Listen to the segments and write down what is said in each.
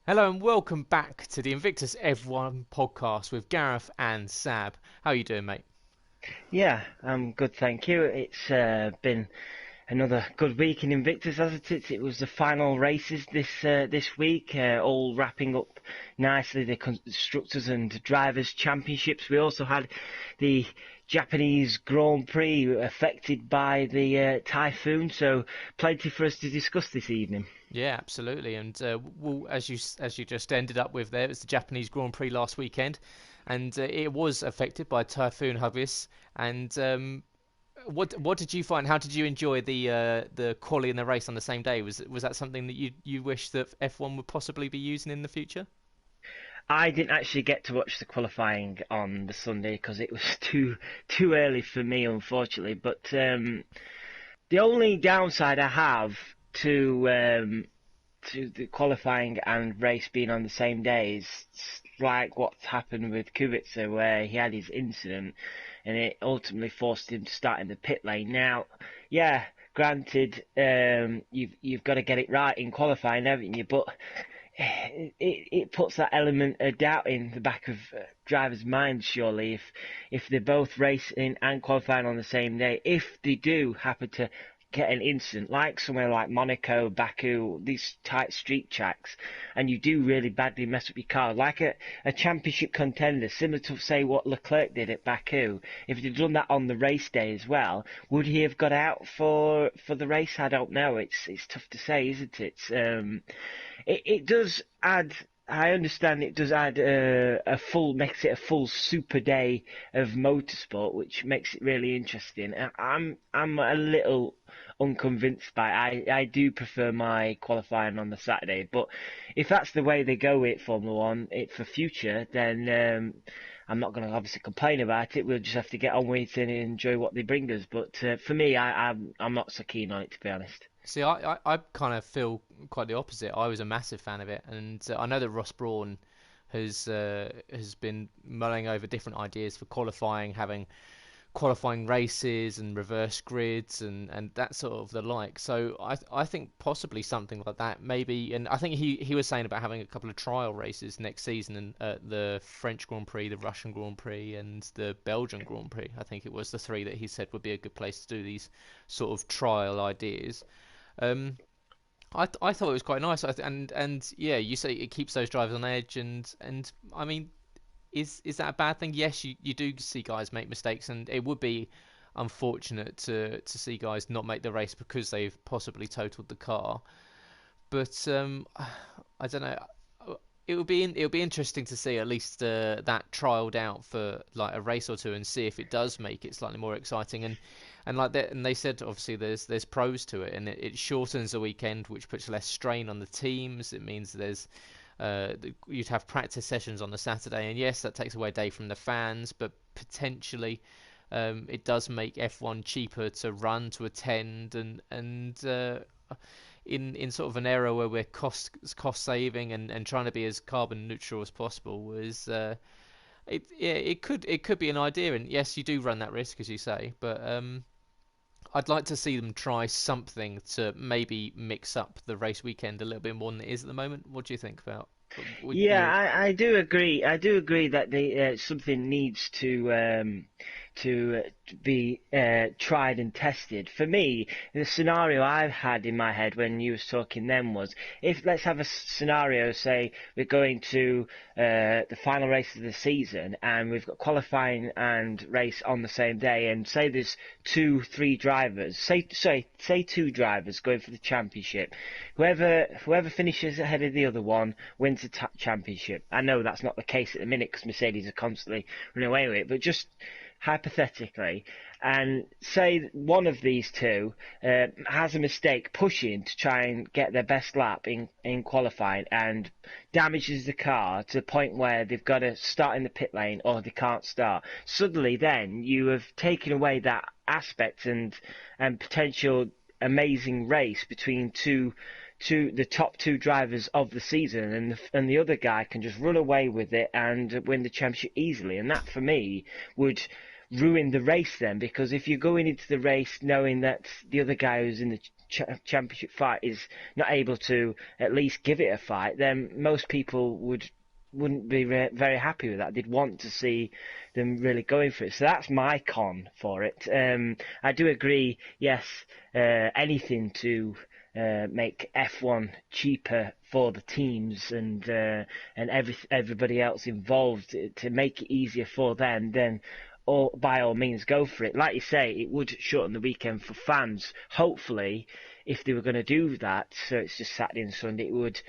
Hello and welcome back to the Invictus F1 Podcast with Gareth and Sab. How are you doing, mate? Yeah, I'm good, thank you. It's been another good week in Invictus, hasn't it? It was the final races this week, all wrapping up nicely. The constructors and drivers championships. We also had the Japanese Grand Prix affected by the typhoon, so plenty for us to discuss this evening. Yeah, absolutely. And well, as you just ended up with there, it was the Japanese Grand Prix last weekend, and it was affected by Typhoon Hagibis. And what did you find? How did you enjoy the quali and the race on the same day? Was that something that you wish that F1 would possibly be using in the future? I didn't actually get to watch the qualifying on the Sunday because it was too early for me, unfortunately. But the only downside I have to the qualifying and race being on the same day is like what's happened with Kubica, where he had his incident and it ultimately forced him to start in the pit lane. Now, yeah, granted, you've got to get it right in qualifying, haven't you? But it puts that element of doubt in the back of drivers' minds, surely, if they're both racing and qualifying on the same day. If they do happen to get an incident, like somewhere like Monaco, Baku, these tight street tracks, and you do really badly mess up your car, like a championship contender, similar to, say, what Leclerc did at Baku, if he'd done that on the race day as well, would he have got out for the race? I don't know. It's tough to say, isn't it? It does add. I understand it does add makes it a full super day of motorsport, which makes it really interesting. I'm a little unconvinced by it. I do prefer my qualifying on the Saturday, but if that's the way they go with Formula One, for future, then I'm not going to obviously complain about it. We'll just have to get on with it and enjoy what they bring us. But for me, I'm not so keen on it, to be honest. See, I kind of feel quite the opposite. I was a massive fan of it, and I know that Ross Brawn has been mulling over different ideas for qualifying, having qualifying races and reverse grids and that sort of the like. So I think possibly something like that maybe. And I think he was saying about having a couple of trial races next season, and the French Grand Prix, the Russian Grand Prix, and the Belgian Grand Prix. I think it was the three that he said would be a good place to do these sort of trial ideas. Um, I thought it was quite nice, and yeah, you say it keeps those drivers on edge, and I mean, is that a bad thing? Yes, you do see guys make mistakes, and it would be unfortunate to see guys not make the race because they've possibly totaled the car. But I don't know. It would be interesting to see at least that trialed out for like a race or two and see if it does make it slightly more exciting. And like that, and they said obviously there's pros to it, and it shortens the weekend, which puts less strain on the teams. It means there's you'd have practice sessions on the Saturday, and yes, that takes away a day from the fans, but potentially it does make F1 cheaper to run, to attend, and in sort of an era where we're cost saving and trying to be as carbon neutral as possible it could be an idea. And yes, you do run that risk, as you say, but I'd like to see them try something to maybe mix up the race weekend a little bit more than it is at the moment. What do you think about? Yeah, I do agree. I do agree that something needs to be tried and tested. For me, the scenario I've had in my head when you was talking then was, if let's have a scenario, say we're going to the final race of the season and we've got qualifying and race on the same day, and say there's three drivers, say two drivers going for the championship. Whoever finishes ahead of the other one wins the championship. I know that's not the case at the minute because Mercedes are constantly running away with it, but just hypothetically, and say one of these two has a mistake pushing to try and get their best lap in qualifying and damages the car to the point where they've got to start in the pit lane or they can't start. Suddenly then you have taken away that aspect and potential amazing race between the top two drivers of the season, and the other guy can just run away with it and win the championship easily. And that for me ruin the race then, because if you're going into the race knowing that the other guy who's in the championship fight is not able to at least give it a fight, then most people wouldn't be very happy with that. They'd want to see them really going for it. So that's my con for it. I do agree, yes, anything to make F1 cheaper for the teams and everybody else involved, to make it easier for them, then by all means go for it. Like you say, it would shorten the weekend for fans. Hopefully, if they were going to do that, so it's just Saturday and Sunday, it would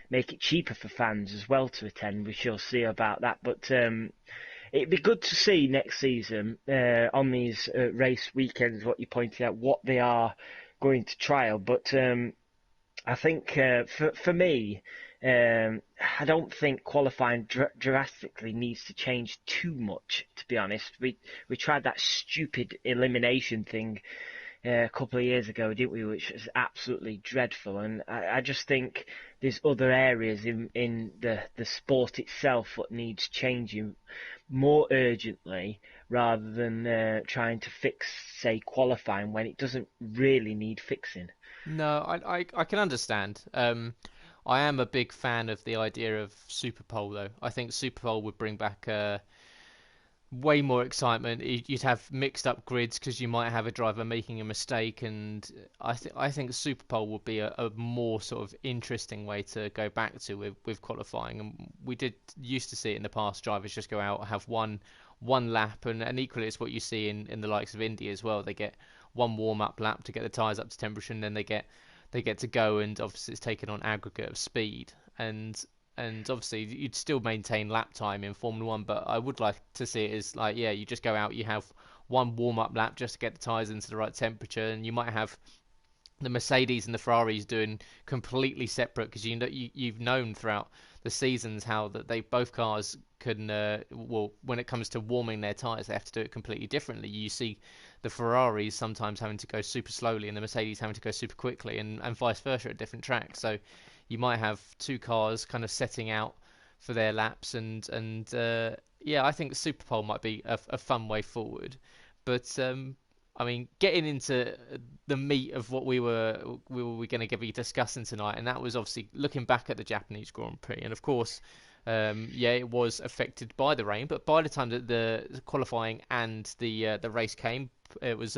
make it cheaper for fans as well to attend. We shall see about that. But it'd be good to see next season on these race weekends, what you pointed out, what they are going to trial. But I think for me, I don't think qualifying drastically needs to change too much, to be honest. We tried that stupid elimination thing a couple of years ago, didn't we, which was absolutely dreadful. And I just think there's other areas in the sport itself that needs changing more urgently, rather than trying to fix, say, qualifying when it doesn't really need fixing. No, I can understand. I am a big fan of the idea of Super Pole, though. I think Super Pole would bring back way more excitement. You'd have mixed up grids because you might have a driver making a mistake, and I think Super Pole would be a more sort of interesting way to go back to with qualifying. And we used to see it in the past. Drivers just go out, have one lap, and equally it's what you see in the likes of India as well. They get one warm up lap to get the tyres up to temperature, and then they get to go, and obviously it's taken on aggregate of speed, and obviously you'd still maintain lap time in Formula 1, but I would like to see it as like, yeah, you just go out, you have one warm up lap just to get the tyres into the right temperature, and you might have the Mercedes and the Ferraris doing completely separate, because you've known throughout the seasons how that both cars can when it comes to warming their tyres, they have to do it completely differently. You see the Ferraris sometimes having to go super slowly and the Mercedes having to go super quickly, and vice versa at different tracks. So you might have two cars kind of setting out for their laps, and yeah, I think Super Pole might be a fun way forward. But I mean, getting into the meat of what we were going to be discussing tonight, and that was obviously looking back at the Japanese Grand Prix, and of course, yeah, it was affected by the rain. But by the time that the qualifying and the race came, it was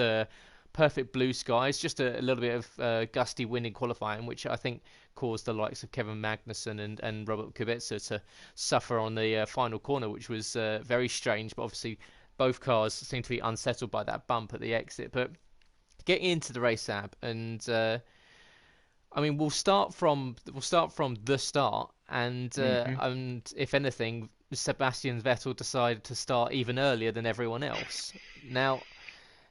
perfect blue skies, just a little bit of gusty wind in qualifying, which I think caused the likes of Kevin Magnussen and Robert Kubica to suffer on the final corner, which was very strange. But obviously, both cars seem to be unsettled by that bump at the exit. But getting into the race, Sab, and I mean, we'll start from the start, and if anything, Sebastian Vettel decided to start even earlier than everyone else. Now,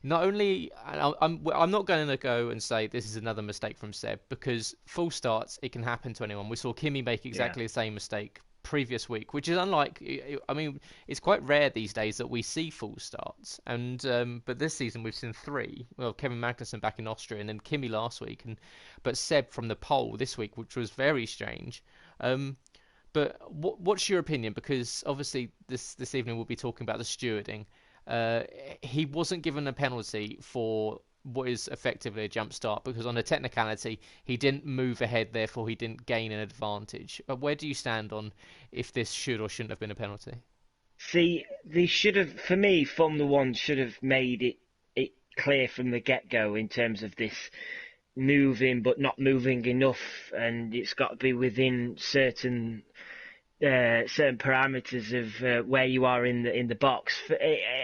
not only I'm not going to go and say this is another mistake from Seb, because full starts, it can happen to anyone. We saw Kimi make exactly the same mistake previous week, which is unlike. I mean, it's quite rare these days that we see full starts, and but this season we've seen 3. Well, Kevin Magnussen back in Austria, and then Kimi last week, but Seb from the pole this week, which was very strange. But what's your opinion? Because obviously this evening we'll be talking about the stewarding. He wasn't given a penalty for what is effectively a jump start, because on a technicality he didn't move ahead, therefore he didn't gain an advantage. Where do you stand on if this should or shouldn't have been a penalty? See, they should have, for me, Formula One should have made it clear from the get-go in terms of this moving but not moving enough, and it's got to be within certain parameters of where you are in the box.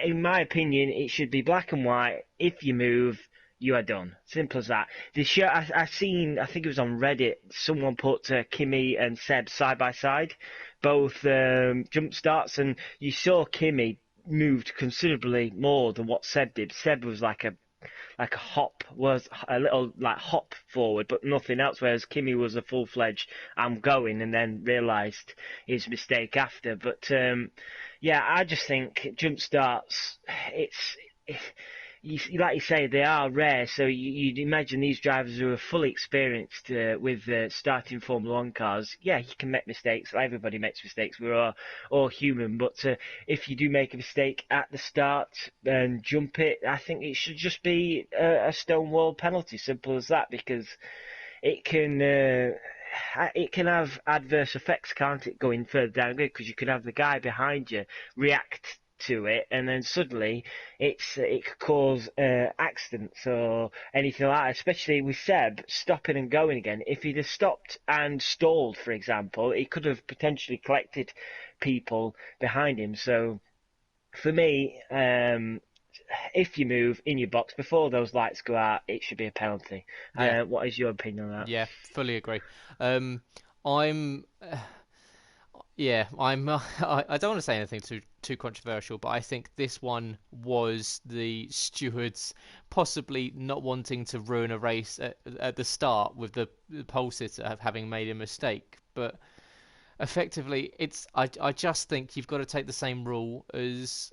In my opinion, it should be black and white. If you move, you are done. Simple as that. I think it was on Reddit, someone put Kimi and Seb side by side, both jump starts, and you saw Kimi moved considerably more than what Seb did. Seb was like a little hop forward, but nothing else, whereas Kimi was a full-fledged I'm going, and then realised his mistake after. But yeah, I just think jump starts, like you say, they are rare. So you'd imagine these drivers who are fully experienced with starting Formula One cars. Yeah, you can make mistakes. Everybody makes mistakes. We're all human. But if you do make a mistake at the start and jump it, I think it should just be a stonewall penalty. Simple as that, because it can. It can have adverse effects, can't it, going further down the grid? Because you could have the guy behind you react to it, and then suddenly it could cause accidents or anything like that. Especially with Seb stopping and going again. If he'd have stopped and stalled, for example, he could have potentially collected people behind him. So for me, if you move in your box before those lights go out, it should be a penalty. Yeah. What is your opinion on that? Yeah, fully agree. I'm, yeah, I'm. I don't want to say anything too controversial, but I think this one was the stewards possibly not wanting to ruin a race at the start with the pole sitter having made a mistake. But effectively, I just think you've got to take the same rule as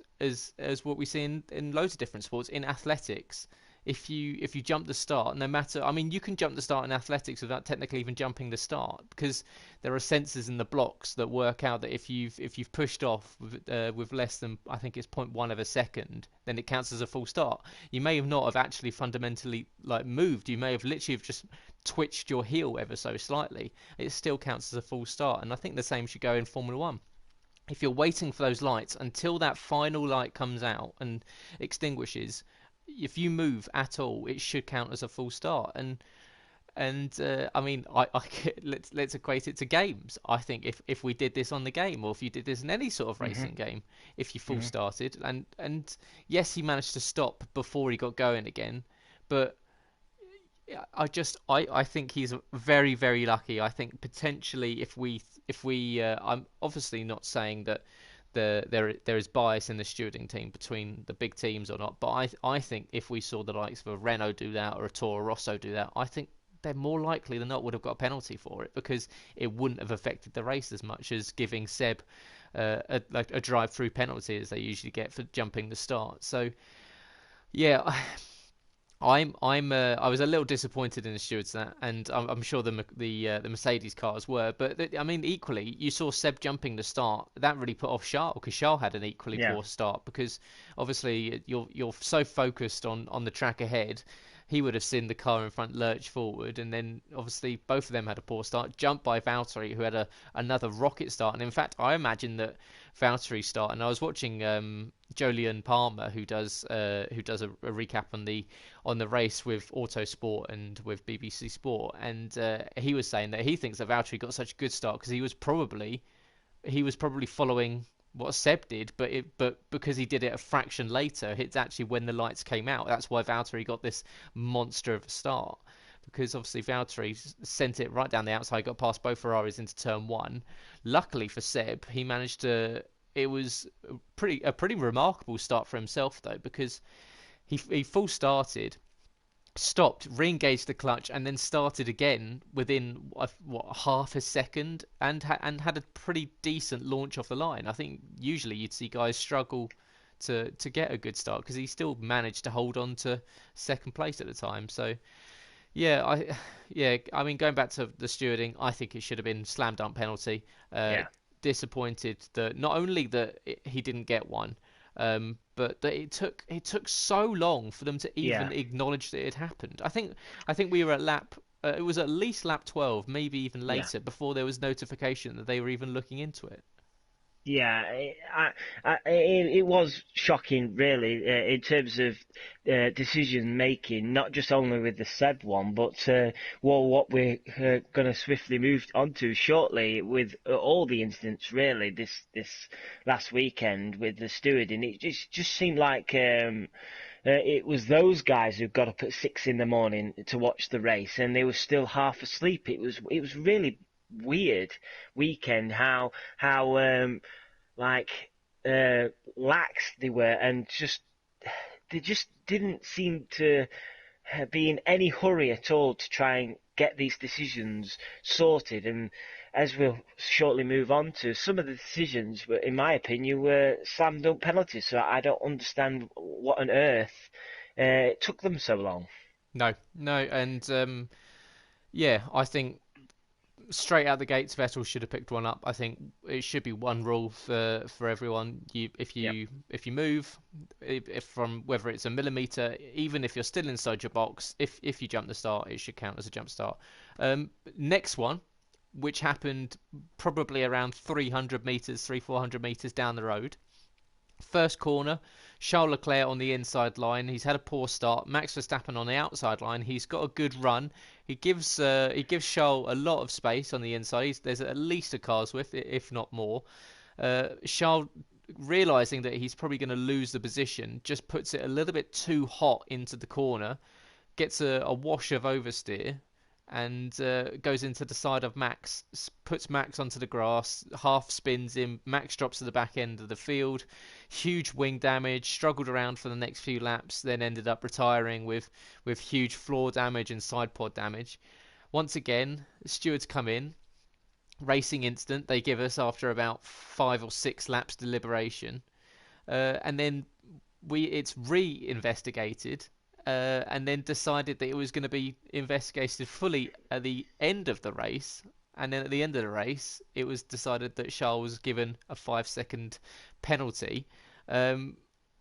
what we see in loads of different sports. In athletics, if you jump the start, no matter, I mean, you can jump the start in athletics without technically even jumping the start, because there are sensors in the blocks that work out that if you've pushed off with less than, I think it's 0.1 of a second, then it counts as a full start. You may have not have actually fundamentally like moved. You may have literally just twitched your heel ever so slightly. It still counts as a full start, and I think the same should go in Formula One. If you're waiting for those lights until that final light comes out and extinguishes, if you move at all, it should count as a full start. And I mean, let's equate it to games. I think if we did this on the game, or if you did this in any sort of racing game, if you full started, and yes, he managed to stop before he got going again, but I think he's very, very lucky. I think potentially if we I'm obviously not saying that there is bias in the stewarding team between the big teams or not, but I think if we saw the likes of a Renault do that or a Toro Rosso do that, I think they're more likely than not would have got a penalty for it, because it wouldn't have affected the race as much as giving Seb a drive-through penalty as they usually get for jumping the start. So yeah. I was a little disappointed in the stewards that, and I'm sure the Mercedes cars were, but I mean equally you saw Seb jumping the start, that really put off Charles, because Charles had an equally poor start, because obviously you're so focused on the track ahead. He would have seen the car in front lurch forward, and then obviously both of them had a poor start, jumped by Valtteri, who had another rocket start. And in fact, I imagine that Valtteri's start, and I was watching Jolyon Palmer, who does a recap on the race with Autosport and with BBC Sport, and he was saying that he thinks that Valtteri got such a good start because he was probably following what Seb did, but because he did it a fraction later, it's actually when the lights came out. That's why Valtteri got this monster of a start, because obviously Valtteri sent it right down the outside, got past both Ferraris into turn one. Luckily for Seb, he managed to. It was a pretty remarkable start for himself though, because he full started, stopped, re-engaged the clutch, and then started again within half a second, and had a pretty decent launch off the line. I think usually you'd see guys struggle to get a good start, because he still managed to hold on to second place at the time. So yeah, I mean, going back to the stewarding, I think it should have been slam dunk penalty. Disappointed that not only that he didn't get one, but that it took so long for them to even acknowledge that it had happened. I think we were at lap. It was at least lap 12, maybe even later, before there was notification that they were even looking into it. Yeah, it was shocking, really, in terms of decision making, not just only with the Seb one, but what we're going to swiftly move on to shortly with all the incidents, really, this last weekend with the stewarding. It just seemed like it was those guys who got up at 6 in the morning to watch the race, and they were still half asleep. It was really weird weekend how lax they were, and they just didn't seem to be in any hurry at all to try and get these decisions sorted. And as we'll shortly move on to, some of the decisions were, in my opinion, were slam dunk penalties. So I don't understand what on earth it took them so long. No, and yeah, I think straight out the gates, Vettel should have picked one up. I think it should be one rule for everyone. If Yep. you move, if from whether it's a millimeter, even if you're still inside your box, if you jump the start, it should count as a jump start. Next one, which happened probably around 300 meters, 400 meters down the road. First corner, Charles Leclerc on the inside line. He's had a poor start. Max Verstappen on the outside line. He's got a good run. He gives Charles a lot of space on the inside. There's at least a car's width, if not more. Charles, realizing that he's probably going to lose the position, just puts it a little bit too hot into the corner, gets a wash of oversteer, and goes into the side of Max, puts Max onto the grass, half spins him. Max drops to the back end of the field. Huge wing damage, struggled around for the next few laps, then ended up retiring with huge floor damage and side pod damage. Once again, the stewards come in. Racing instant they give us after about 5 or 6 laps deliberation. And then it's re-investigated, and then decided that it was going to be investigated fully at the end of the race. And then at the end of the race, it was decided that Charles was given a 5-second penalty.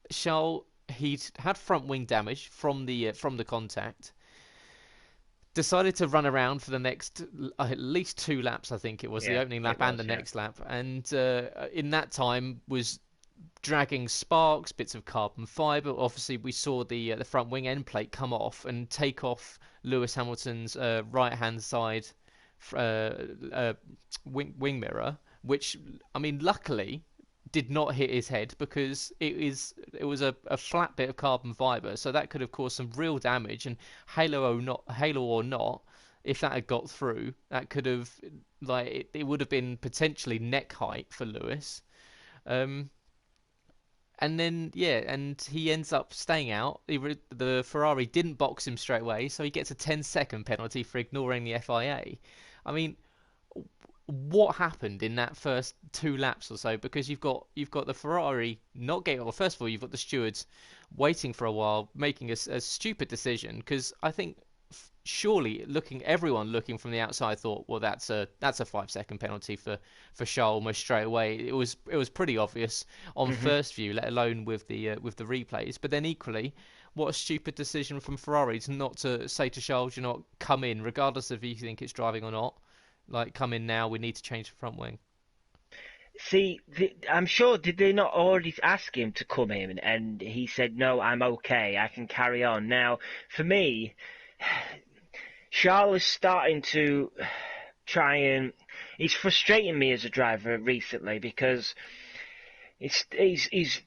Charles, he'd had front wing damage from the contact. Decided to run around for the next at least 2 laps. I think it was the opening lap and the next lap, and in that time was dragging sparks, bits of carbon fibre. Obviously, we saw the front wing end plate come off and take off Lewis Hamilton's right-hand side wing mirror, which, I mean, luckily did not hit his head, because it was a flat bit of carbon fibre, so that could have caused some real damage. And halo or not, if that had got through, that could have, like, it would have been potentially neck height for Lewis. And then, yeah, and he ends up staying out. The Ferrari didn't box him straight away, so he gets a 10-second penalty for ignoring the FIA. I mean, what happened in that first 2 laps or so? Because you've got the Ferrari not getting, well, first of all, you've got the stewards waiting for a while, making a stupid decision. Because I think surely everyone looking from the outside thought, well, that's a 5-second penalty for Charles almost straight away. It was pretty obvious on first view, let alone with the replays. But then equally, what a stupid decision from Ferrari to not to say to Charles, "You not come in, regardless of if you think it's driving or not. Like, come in now. We need to change the front wing." See, I'm sure, did they not already ask him to come in, and he said, "No, I'm okay, I can carry on." Now, for me, Charles is starting to try and... He's frustrating me as a driver recently, because he's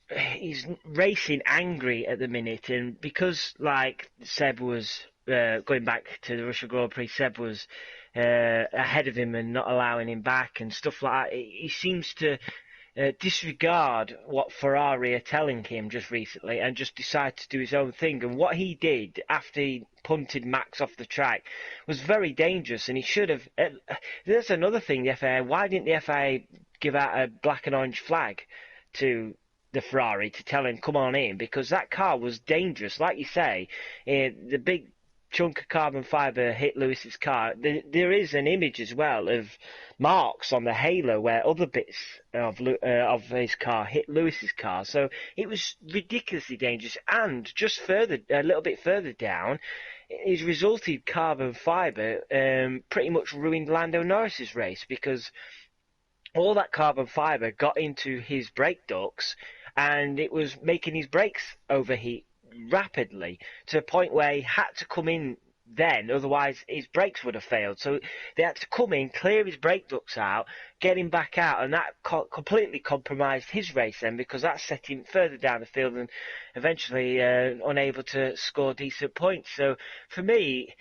racing angry at the minute, and because, like, Seb was, going back to the Russia Grand Prix, Seb was ahead of him and not allowing him back and stuff like that, he seems to disregard what Ferrari are telling him just recently and just decide to do his own thing. And what he did after he punted Max off the track was very dangerous, and he should have... There's another thing, the FIA. Why didn't the FIA give out a black and orange flag to the Ferrari to tell him, come on in? Because that car was dangerous. Like you say, the big chunk of carbon fibre hit Lewis's car. There is an image as well of marks on the halo where other bits of his car hit Lewis's car. So it was ridiculously dangerous. And just a little bit further down, his resulted carbon fibre pretty much ruined Lando Norris's race, because all that carbon fibre got into his brake ducts, and it was making his brakes overheat rapidly, to the point where he had to come in then, otherwise his brakes would have failed. So they had to come in, clear his brake ducts out, get him back out, and that completely compromised his race then, because that set him further down the field and eventually unable to score decent points. So for me,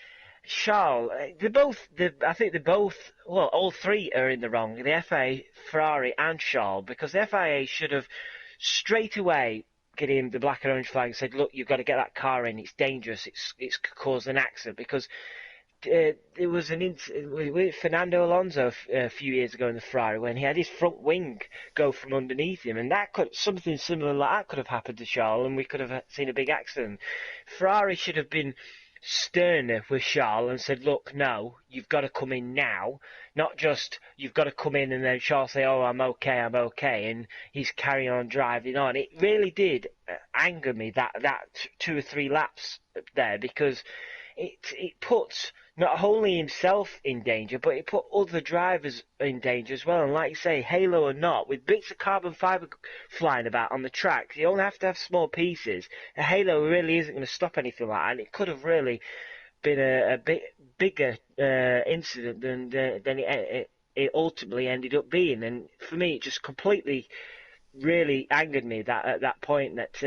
Charles, I think they're both, well, all three are in the wrong, the FIA, Ferrari and Charles, because the FIA should have straight away get him the black and orange flag and said, look, you've got to get that car in, it's dangerous, it's caused an accident. Because there was an incident with Fernando Alonso a few years ago in the Ferrari when he had his front wing go from underneath him, and something similar like that could have happened to Charles, and we could have seen a big accident. Ferrari should have been sterner with Charles and said, look, no, you've got to come in now, not just you've got to come in and then Charles say, oh, I'm okay, and he's carrying on driving on. It really did anger me that 2 or 3 laps there, because it puts not only himself in danger, but it put other drivers in danger as well. And like you say, halo or not, with bits of carbon fibre flying about on the track, you only have to have small pieces. A halo really isn't going to stop anything like that, and it could have really been a bit bigger incident than it ultimately ended up being. And for me, it just completely really angered me that at that point that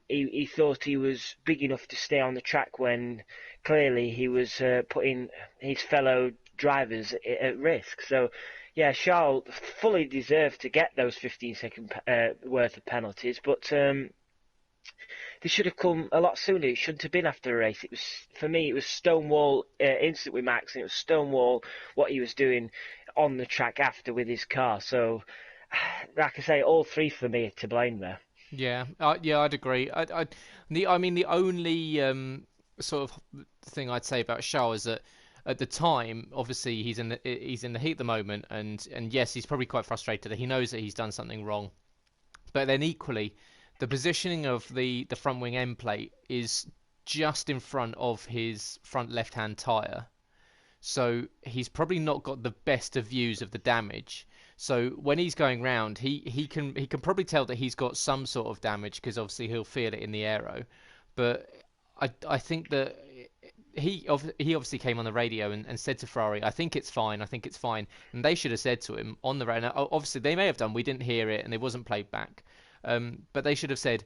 he thought he was big enough to stay on the track when clearly he was putting his fellow drivers at risk. So yeah, Charles fully deserved to get those 15-second worth of penalties, but they should have come a lot sooner. It shouldn't have been after the race. For me, it was stonewall incident with Max, and it was stonewall what he was doing on the track after with his car. So like I say, all 3 for me are to blame there. Yeah, I'd agree. I mean, the only sort of thing I'd say about Charles is that at the time, obviously he's in the heat at the moment, and yes, he's probably quite frustrated. He knows that he's done something wrong, but then equally, the positioning of the front wing end plate is just in front of his front left-hand tyre, so he's probably not got the best of views of the damage. So when he's going round, he can probably tell that he's got some sort of damage, because obviously he'll feel it in the aero. But I think that he obviously came on the radio and said to Ferrari, I think it's fine, and they should have said to him on the radio. Obviously they may have done, we didn't hear it and it wasn't played back, but they should have said,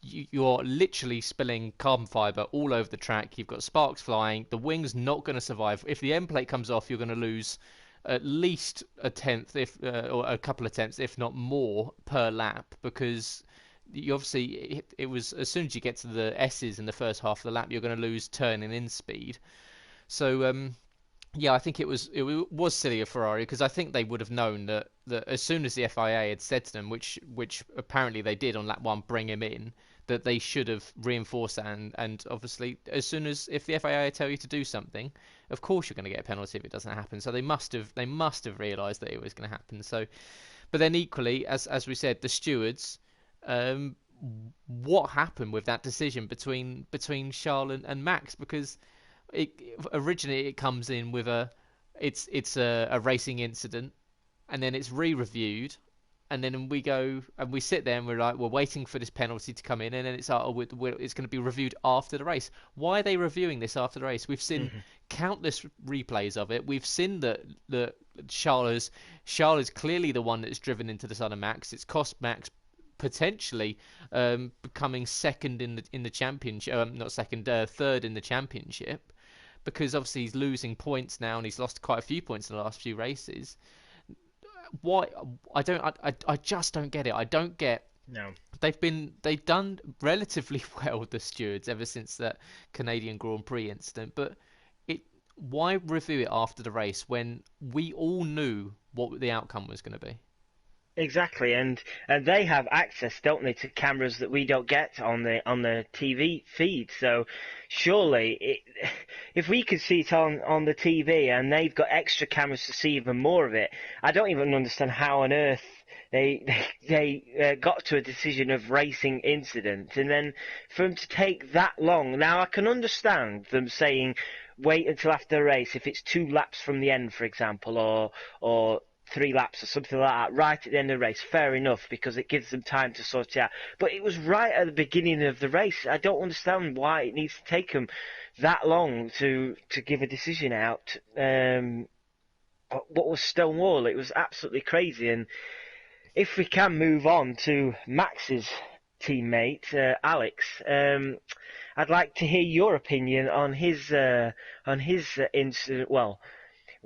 you're literally spilling carbon fibre all over the track, you've got sparks flying, the wing's not going to survive. If the end plate comes off, you're going to lose at least a tenth, or a couple of tenths, if not more, per lap, because you obviously it was as soon as you get to the S's in the first half of the lap, you're going to lose turning in speed. So yeah, I think it was silly of Ferrari, because I think they would have known that as soon as the FIA had said to them, which apparently they did on lap 1, bring him in, that they should have reinforced that, and obviously if the FIA tell you to do something, of course you're going to get a penalty if it doesn't happen. So they must have realised that it was going to happen. So, but then equally, as we said, the stewards, what happened with that decision between Charles and Max? Because originally it comes in with it's a racing incident, and then it's re-reviewed. And then we go and we sit there and we're waiting for this penalty to come in, and then it's it's going to be reviewed after the race. Why are they reviewing this after the race? We've seen countless replays of it. We've seen that Charles is clearly the one that's driven into the side of Max. It's cost Max potentially becoming second in the championship, not second, third in the championship, because obviously he's losing points now, and he's lost quite a few points in the last few races. Why? I just don't get it. I don't get. No. They've done relatively well, the stewards, ever since that Canadian Grand Prix incident. But why review it after the race when we all knew what the outcome was going to be? Exactly, and they have access, don't they, to cameras that we don't get on the TV feed. So surely, if we could see it on the TV and they've got extra cameras to see even more of it, I don't even understand how on earth they got to a decision of racing incident, and then for them to take that long. Now I can understand them saying wait until after the race if it's 2 laps from the end, for example, or 3 laps or something like that, right at the end of the race. Fair enough, because it gives them time to sort it out. But it was right at the beginning of the race. I don't understand why it needs to take them that long to give a decision out. What was Stonewall? It was absolutely crazy. And if we can move on to Max's teammate, Alex, I'd like to hear your opinion on his incident. Well,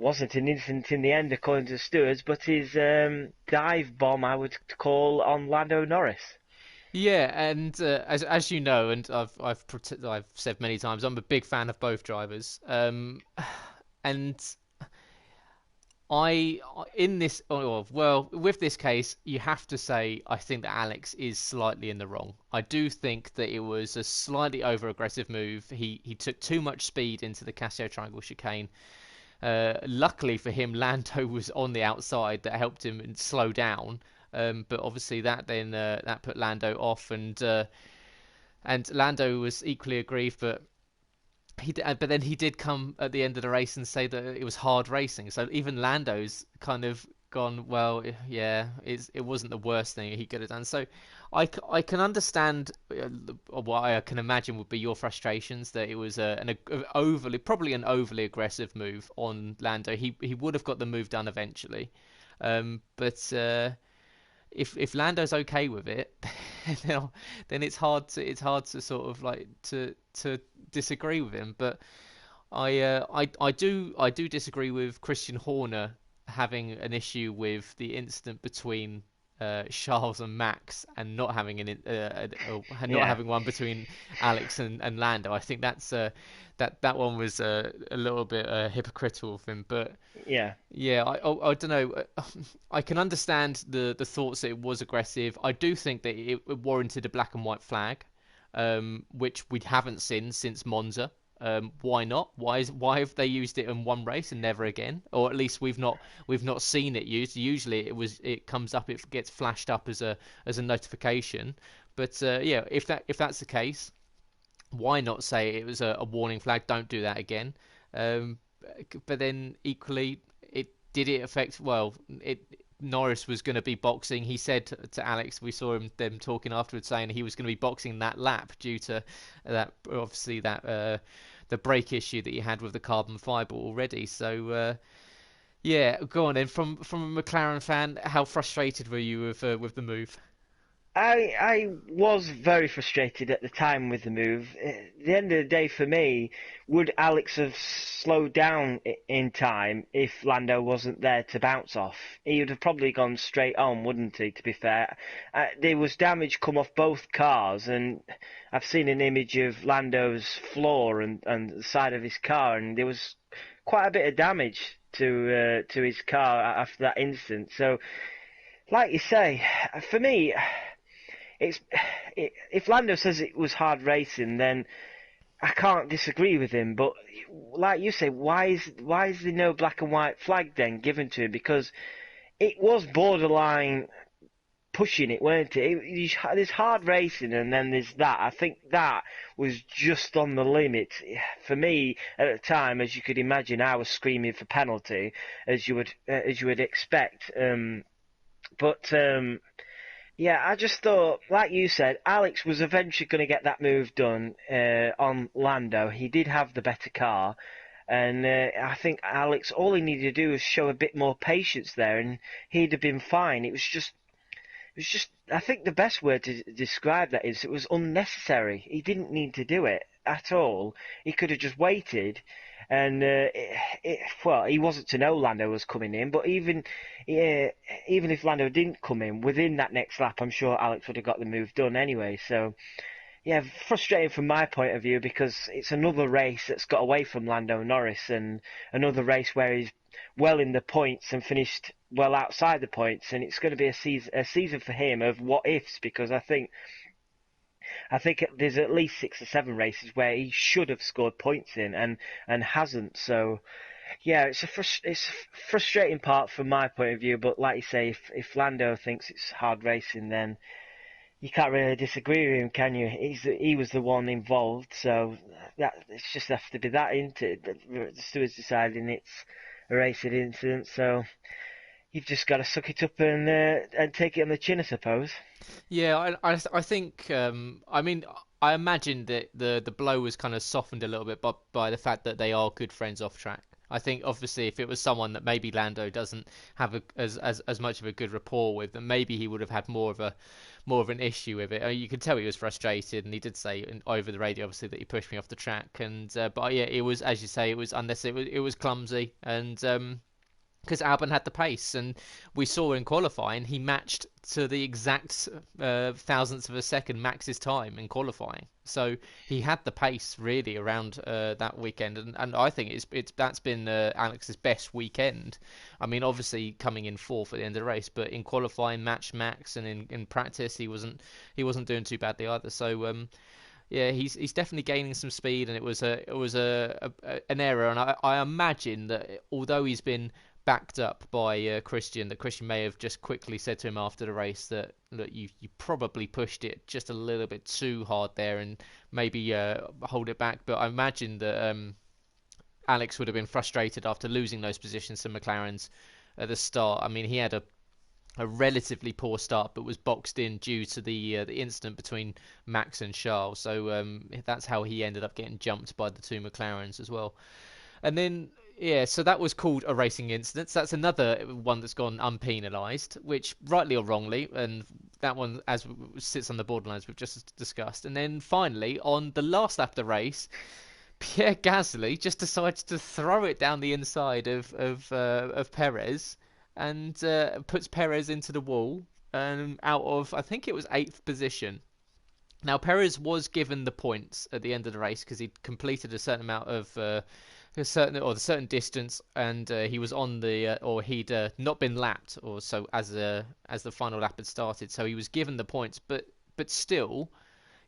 wasn't an incident in the end, according to the stewards, but his dive bomb, I would call, on Lando Norris. Yeah, and as you know, and I've said many times, I'm a big fan of both drivers. And I in this well with this case, you have to say I think that Alex is slightly in the wrong. I do think that it was a slightly over aggressive move. He took too much speed into the Casio Triangle chicane. Luckily for him, Lando was on the outside that helped him slow down. But obviously that put Lando off, and Lando was equally aggrieved. But then he did come at the end of the race and say that it was hard racing. So even Lando's kind of gone, well, yeah, it wasn't the worst thing he could have done. So I can understand what I can imagine would be your frustrations that it was probably an overly aggressive move on Lando. He would have got the move done eventually. But if Lando's okay with it, then it's hard to sort of like to disagree with him. But I do disagree with Christian Horner having an issue with the incident between Charles and Max, and not having not Yeah, having one between Alex and Lando. I think that one was a little bit hypocritical of him. But yeah, yeah, I don't know. I can understand the thoughts that it was aggressive. I do think that it warranted a black and white flag, which we haven't seen since Monza. Why not? Why have they used it in one race and never again? Or at least we've not seen it used. Usually it comes up, it gets flashed up as a notification. But yeah, if that's the case, why not say it was a warning flag? Don't do that again. Um, but then equally, did it affect? Well, Norris was going to be boxing. He said to Alex, we saw them talking afterwards, saying he was going to be boxing that lap due to that, obviously that the brake issue that he had with the carbon fibre already. So yeah, go on then. From a McLaren fan, how frustrated were you with the move? I was very frustrated at the time with the move. At the end of the day, for me, would Alex have slowed down in time if Lando wasn't there to bounce off? He would have probably gone straight on, wouldn't he? To be fair, there was damage come off both cars, and I've seen an image of Lando's floor and the side of his car, and there was quite a bit of damage to his car after that incident. So, like you say, for me. It's if Lando says it was hard racing, then I can't disagree with him. But like you say, why is there no black and white flag then given to him? Because it was borderline pushing it, weren't it? There's hard racing, and then there's that. I think that was just on the limit for me at the time. As you could imagine, I was screaming for penalty, as you would expect. But yeah, I just thought, like you said, Alex was eventually going to get that move done on Lando. He did have the better car, and I think Alex, all he needed to do was show a bit more patience there, and he'd have been fine. It was just. I think the best word to describe that is it was unnecessary. He didn't need to do it at all. He could have just waited, and well, he wasn't to know Lando was coming in, but even if Lando didn't come in within that next lap, I'm sure Alex would have got the move done anyway. So yeah, frustrating from my point of view because it's another race that's got away from Lando Norris, and another race where he's well in the points and finished well outside the points, and it's going to be a season for him of what ifs, because I think there's at least 6 or 7 races where he should have scored points in and hasn't. So yeah, it's a frustrating part from my point of view. But like you say, if Lando thinks it's hard racing, then you can't really disagree with him, can you? He was the one involved, so that it's just has to be that, isn't it? The stewards deciding it's a racing incident, so you've just got to suck it up and take it on the chin, I suppose. Yeah, I think I mean I imagine that the blow was kind of softened a little bit by the fact that they are good friends off track. I think obviously if it was someone that maybe Lando doesn't have as much of a good rapport with, then maybe he would have had more of an issue with it. You could tell he was frustrated, and he did say over the radio obviously that he pushed me off the track. And but yeah, it was, as you say, it was unnecessary. It was clumsy, and because Albon had the pace, and we saw in qualifying he matched to the exact thousandths of a second Max's time in qualifying. So he had the pace really around that weekend, and I think that's been Alex's best weekend. I mean, obviously coming in fourth at the end of the race, but in qualifying matched Max, and in practice he wasn't doing too badly either. So yeah, he's definitely gaining some speed, and it was an error, and I imagine that although he's been backed up by Christian, that Christian may have just quickly said to him after the race that, look, you probably pushed it just a little bit too hard there, and maybe hold it back. But I imagine that Alex would have been frustrated after losing those positions to McLaren's at the start. I mean, he had a relatively poor start, but was boxed in due to the incident between Max and Charles. So that's how he ended up getting jumped by the two McLarens as well. And then, yeah, so that was called a racing incident. So that's another one that's gone unpenalised, which rightly or wrongly, and that one as sits on the borderlines we've just discussed. And then finally, on the last lap of the race, Pierre Gasly just decides to throw it down the inside of Perez, and puts Perez into the wall, out of, I think it was 8th position. Now, Perez was given the points at the end of the race because he'd completed a certain amount of a certain distance, and he was on the or he'd not been lapped, or so as the final lap had started, so he was given the points. But still,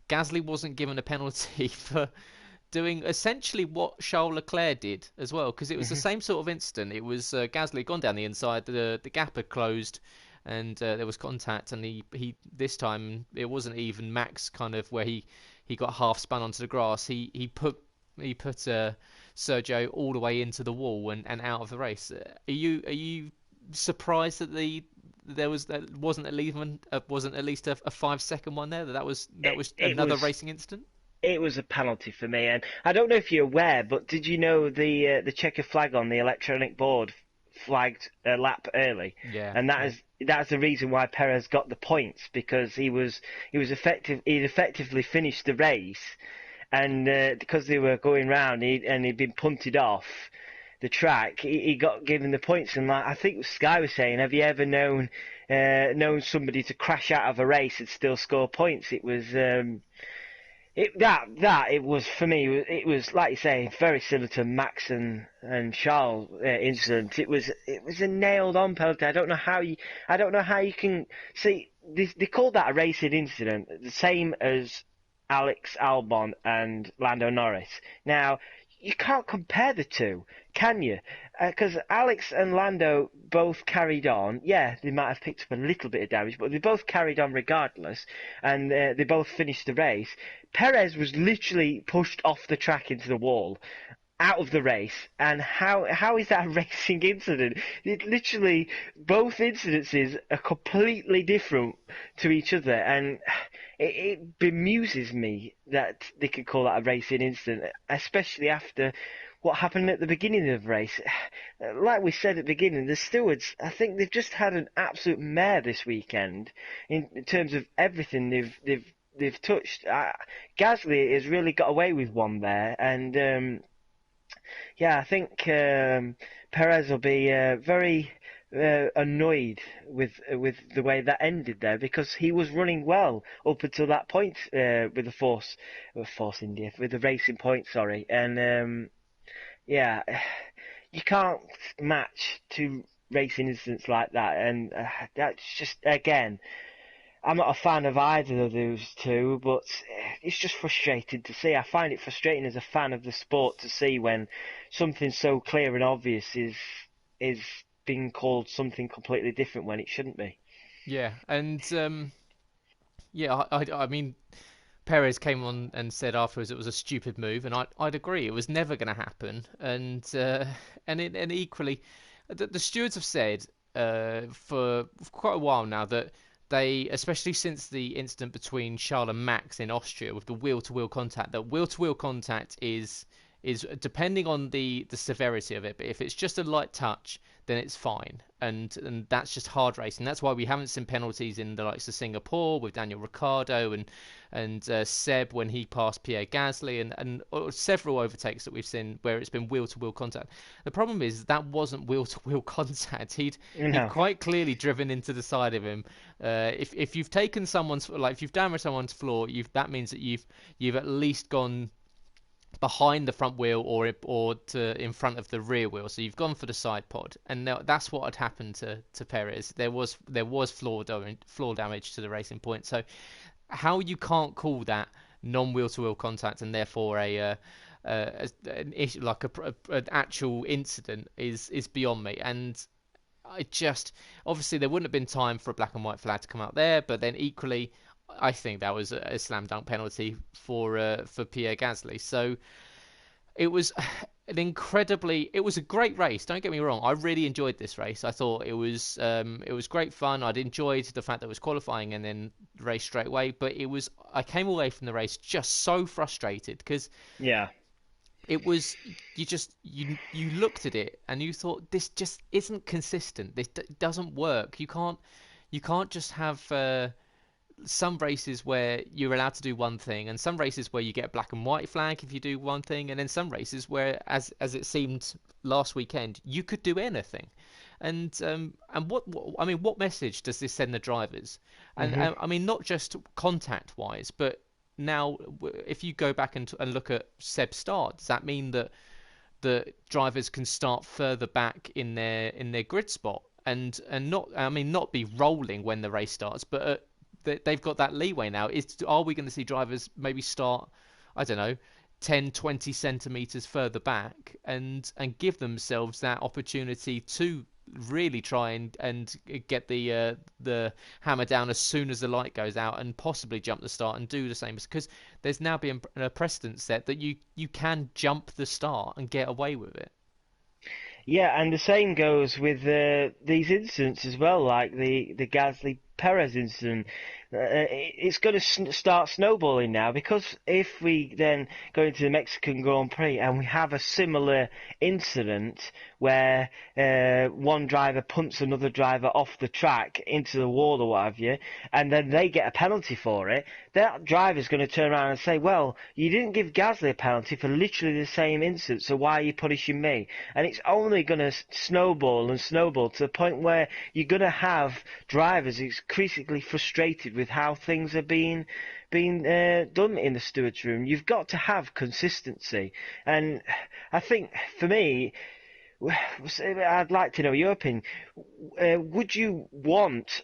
Gasly wasn't given a penalty for doing essentially what Charles Leclerc did as well, because it was the same sort of incident. It was Gasly gone down the inside, the gap had closed, and there was contact, and he this time it wasn't even Max kind of where he got half spun onto the grass. He put Sergio all the way into the wall and out of the race. Are you surprised that there wasn't at least a 5-second one there? That was another racing incident? It was a penalty for me, and I don't know if you're aware, but did you know the checker flag on the electronic board flagged a lap early? Yeah. And that's the reason why Perez got the points, because he'd effectively finished the race, and because they were going round, he'd been punted off the track, he got given the points. And like I think Sky was saying, have you ever known somebody to crash out of a race and still score points? It was. It was, for me, it was like you say, very similar to Max and Charles incident. It was a nailed on penalty. I don't know how you can see. They called that a racing incident, the same as Alex Albon and Lando Norris. Now, you can't compare the two, can you? Because Alex and Lando both carried on. Yeah, they might have picked up a little bit of damage, but they both carried on regardless, and they both finished the race. Perez was literally pushed off the track into the wall, out of the race, and how is that a racing incident? It literally, both incidences are completely different to each other, and it bemuses me that they could call that a racing incident, especially after what happened at the beginning of the race. Like we said at the beginning, the stewards, I think they've just had an absolute mare this weekend in terms of everything they've touched. Gasly has really got away with one there, and yeah, I think Perez will be very annoyed with the way that ended there, because he was running well up until that point with the Racing Point, sorry, and yeah, you can't match two racing incidents like that, and that's just, again, I'm not a fan of either of those two, but it's just frustrating to see. I find it frustrating as a fan of the sport to see when something so clear and obvious is being called something completely different when it shouldn't be. Yeah, and yeah, I mean, Perez came on and said afterwards it was a stupid move, and I'd agree. It was never going to happen, and equally, the stewards have said for quite a while now that they, especially since the incident between Charles and Max in Austria with the wheel-to-wheel contact, that wheel-to-wheel contact is is depending on the severity of it. But if it's just a light touch, then it's fine, and that's just hard racing. That's why we haven't seen penalties in the likes of Singapore with Daniel Ricciardo and Seb when he passed Pierre Gasly, and several overtakes that we've seen where it's been wheel to wheel contact. The problem is that wasn't wheel to wheel contact. He'd quite clearly driven into the side of him. If you've taken someone's, like if you've damaged someone's floor, that means that you've at least gone behind the front wheel or to in front of the rear wheel, so you've gone for the side pod, and that's what had happened to Perez. There was floor damage to the Racing Point. So how you can't call that non-wheel to wheel contact and therefore an issue like an actual incident is beyond me. And I just, obviously there wouldn't have been time for a black and white flag to come out there, but then equally I think that was a slam dunk penalty for Pierre Gasly. So it was it was a great race. Don't get me wrong. I really enjoyed this race. I thought it was great fun. I'd enjoyed the fact that it was qualifying and then race straight away. But I came away from the race just so frustrated because it was you looked at it and you thought this just isn't consistent. This doesn't work. You can't just have some races where you're allowed to do one thing, and some races where you get a black and white flag if you do one thing, and then some races where, as it seemed last weekend, you could do anything. And what message does this send the drivers? And I mean, not just contact wise, but now if you go back and look at Seb's start, does that mean that the drivers can start further back in their grid spot and not be rolling when the race starts, but they've got that leeway now? Are we going to see drivers maybe start, I don't know, 10, 20 centimetres further back and give themselves that opportunity to really try and get the hammer down as soon as the light goes out and possibly jump the start and do the same? Because there's now been a precedent set that you can jump the start and get away with it. Yeah, and the same goes with these incidents as well, like the Gasly Perez incident. It's going to start snowballing now, because if we then go into the Mexican Grand Prix and we have a similar incident where one driver punts another driver off the track into the wall or what have you, and then they get a penalty for it, that driver's going to turn around and say, well, you didn't give Gasly a penalty for literally the same incident, so why are you punishing me? And it's only going to snowball and snowball to the point where you're going to have drivers increasingly frustrated with how things are being done in the stewards room. You've got to have consistency, and I think for me, I'd like to know your opinion. Would you want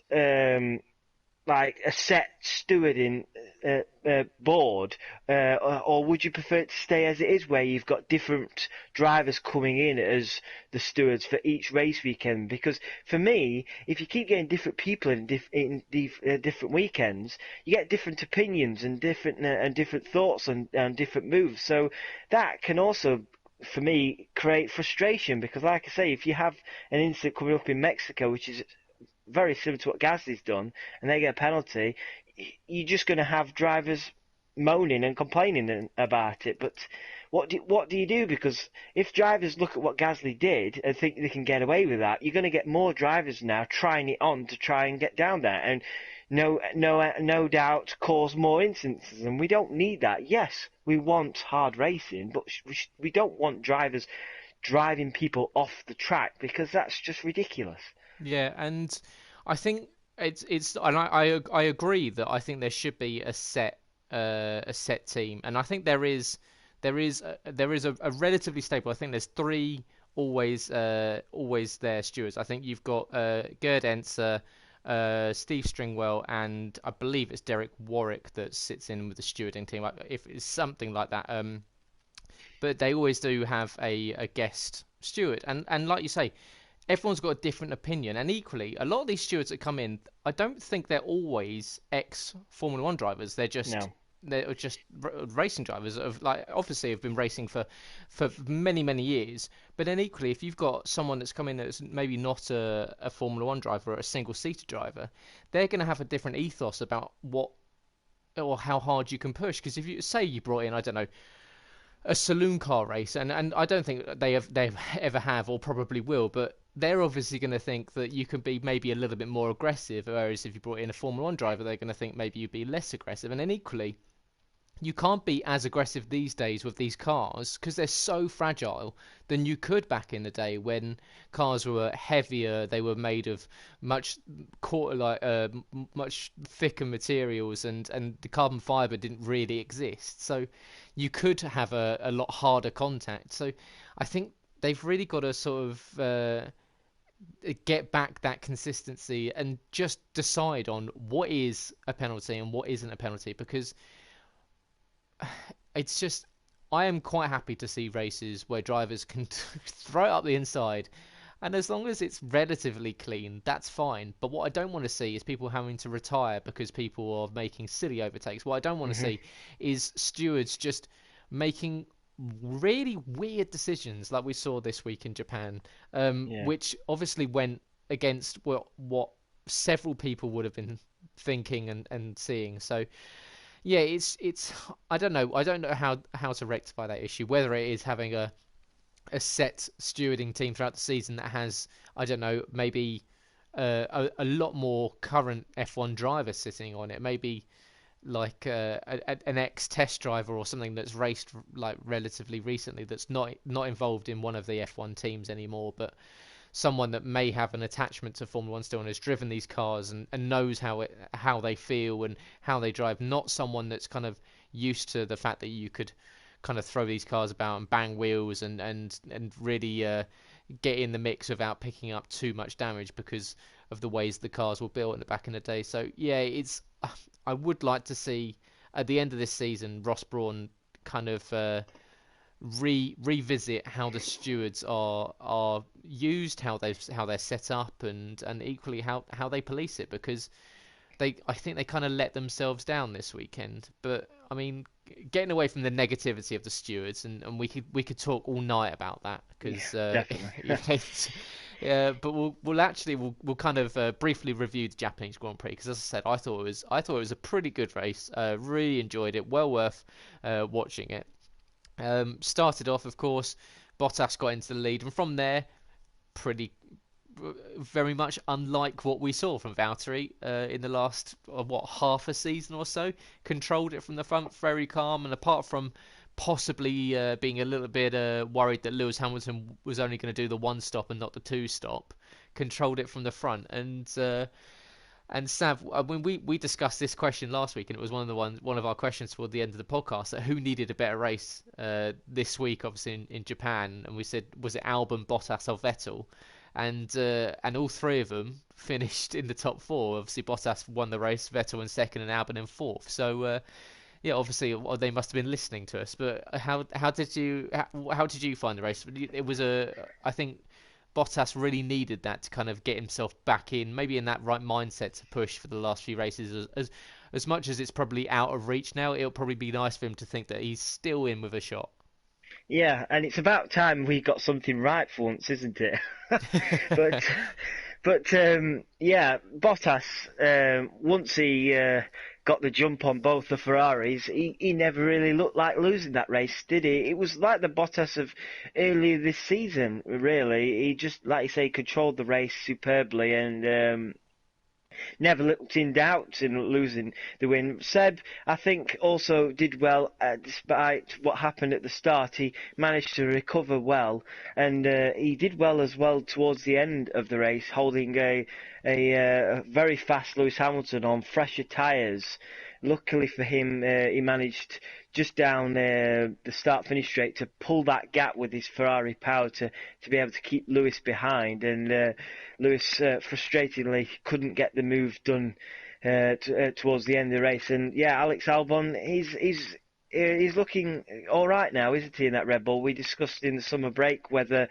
like a set stewarding board, or would you prefer it to stay as it is, where you've got different drivers coming in as the stewards for each race weekend? Because for me, if you keep getting different people in different weekends, you get different opinions and different thoughts and different moves. So that can also, for me, create frustration, because like I say, if you have an incident coming up in Mexico, which is very similar to what Gasly's done, and they get a penalty, you're just going to have drivers moaning and complaining about it. But what do you do? Because if drivers look at what Gasly did and think they can get away with that, you're going to get more drivers now trying it on to try and get down there, and no doubt cause more instances. And we don't need that. Yes, we want hard racing, but we don't want drivers driving people off the track, because that's just ridiculous. Yeah, and I think and I agree that I think there should be a set team, and I think there is a relatively stable. I think there's three always there stewards. I think you've got Gerd Enser, Steve Stringwell, and I believe it's Derek Warwick that sits in with the stewarding team, if it's something like that. But they always do have a guest steward, and like you say, everyone's got a different opinion. And equally, a lot of these stewards that come in, I don't think they're always ex-Formula One drivers. They're just racing drivers that obviously have been racing for many, many years. But then equally, if you've got someone that's come in that's maybe not a Formula One driver or a single-seater driver, they're going to have a different ethos about what or how hard you can push. Because if you say you brought in, I don't know, a saloon car race, and I don't think they ever have or probably will, but they're obviously going to think that you can be maybe a little bit more aggressive, whereas if you brought in a Formula One driver, they're going to think maybe you'd be less aggressive, and then equally you can't be as aggressive these days with these cars because they're so fragile than you could back in the day when cars were heavier. They were made of much much thicker materials, and the carbon fiber didn't really exist. So you could have a lot harder contact. So I think they've really got to sort of get back that consistency and just decide on what is a penalty and what isn't a penalty, because it's just, I am quite happy to see races where drivers can throw it up the inside, and as long as it's relatively clean, that's fine. But what I don't want to see is people having to retire because people are making silly overtakes. What I don't want to see is stewards just making really weird decisions like we saw this week in Japan, which obviously went against what several people would have been thinking and seeing. So yeah, it's I don't know how to rectify that issue. Whether it is having a set stewarding team throughout the season that has, I don't know, maybe a lot more current F1 drivers sitting on it, maybe like an ex-test driver or something that's raced like relatively recently, that's not involved in one of the F1 teams anymore, but someone that may have an attachment to Formula One still and has driven these cars and knows how they feel and how they drive, not someone that's kind of used to the fact that you could kind of throw these cars about and bang wheels and really get in the mix without picking up too much damage because of the ways the cars were built in the back in the day. So yeah, I would like to see at the end of this season Ross Brawn kind of revisit how the stewards are used, how they're set up, and equally how they police it, because I think they kind of let themselves down this weekend. But I mean, getting away from the negativity of the stewards, and we could talk all night about that, because definitely. yeah, but we'll kind of briefly review the Japanese Grand Prix, because as I said, I thought it was a pretty good race. Really enjoyed it, well worth watching it. Started off, of course, Bottas got into the lead, and from there, very much unlike what we saw from Valtteri in the last half a season or so. Controlled it from the front, very calm, and apart from possibly being a little bit worried that Lewis Hamilton was only going to do the one stop and not the two stop, controlled it from the front. And Sav, when we discussed this question last week, and it was one of our questions toward the end of the podcast, that who needed a better race this week, obviously in Japan, and we said, was it Albon, Bottas, or Vettel? And all three of them finished in the top four. Obviously, Bottas won the race, Vettel in second, and Albon in fourth. So yeah, obviously they must have been listening to us. But how did you find the race? It was I think Bottas really needed that to kind of get himself back in, maybe in that right mindset to push for the last few races. As much as it's probably out of reach now, it'll probably be nice for him to think that he's still in with a shot. Yeah, and it's about time we got something right for once, isn't it? but yeah, Bottas, once he got the jump on both the Ferraris, he never really looked like losing that race, did he? It was like the Bottas of earlier this season, really. He just, like you say, controlled the race superbly and never looked in doubt in losing the win. Seb, I think, also did well despite what happened at the start. He managed to recover well, and he did well as well towards the end of the race, holding a very fast Lewis Hamilton on fresher tyres. Luckily for him, he managed just down the start-finish straight to pull that gap with his Ferrari power to be able to keep Lewis behind. And Lewis, frustratingly, couldn't get the move done towards the end of the race. And yeah, Alex Albon, he's looking all right now, isn't he, in that Red Bull? We discussed in the summer break whether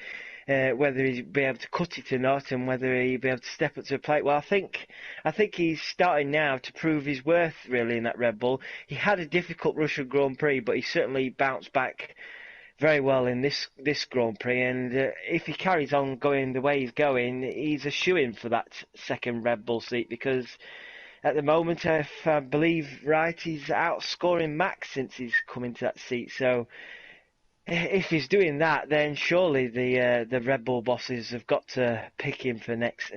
he'd be able to cut it or not, and whether he'd be able to step up to the plate. Well, I think he's starting now to prove his worth, really, in that Red Bull. He had a difficult Russian Grand Prix, but he certainly bounced back very well in this Grand Prix, and if he carries on going the way he's going, he's a shoo-in for that second Red Bull seat, because at the moment, if I believe right, he's outscoring Max since he's come into that seat. So if he's doing that, then surely the Red Bull bosses have got to pick him for next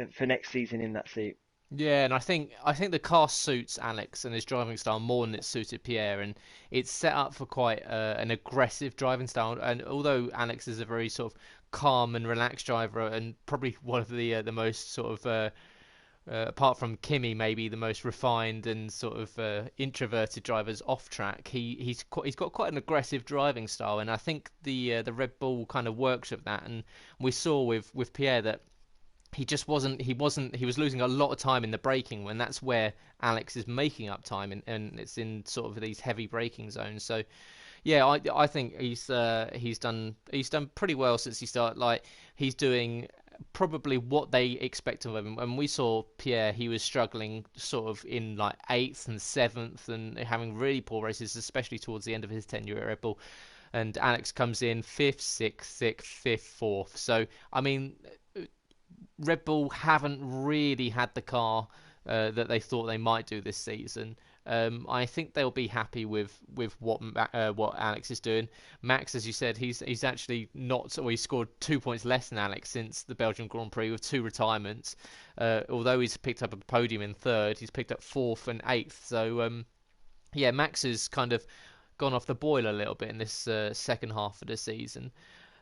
season in that seat. Yeah, and I think the car suits Alex and his driving style more than it suited Pierre, and it's set up for quite an aggressive driving style. And although Alex is a very sort of calm and relaxed driver, and probably one of the most sort of apart from Kimi, maybe the most refined and sort of introverted drivers off track. He's got quite an aggressive driving style, and I think the Red Bull kind of works with that. And we saw with Pierre that he was losing a lot of time in the braking when that's where Alex is making up time, and it's in sort of these heavy braking zones. So yeah, I think he's done pretty well since he started. Like, he's doing probably what they expect of him. When we saw Pierre, he was struggling sort of in like 8th and 7th and having really poor races, especially towards the end of his tenure at Red Bull. And Alex comes in 5th, 6th, 5th, 4th. So I mean, Red Bull haven't really had the car that they thought they might do this season. I think they'll be happy with what Alex is doing. Max, as you said, he's actually not. Well, he scored 2 points less than Alex since the Belgian Grand Prix with 2 retirements. Although he's picked up a podium in 3rd, he's picked up 4th and 8th. So yeah, Max has kind of gone off the boil a little bit in this second half of the season.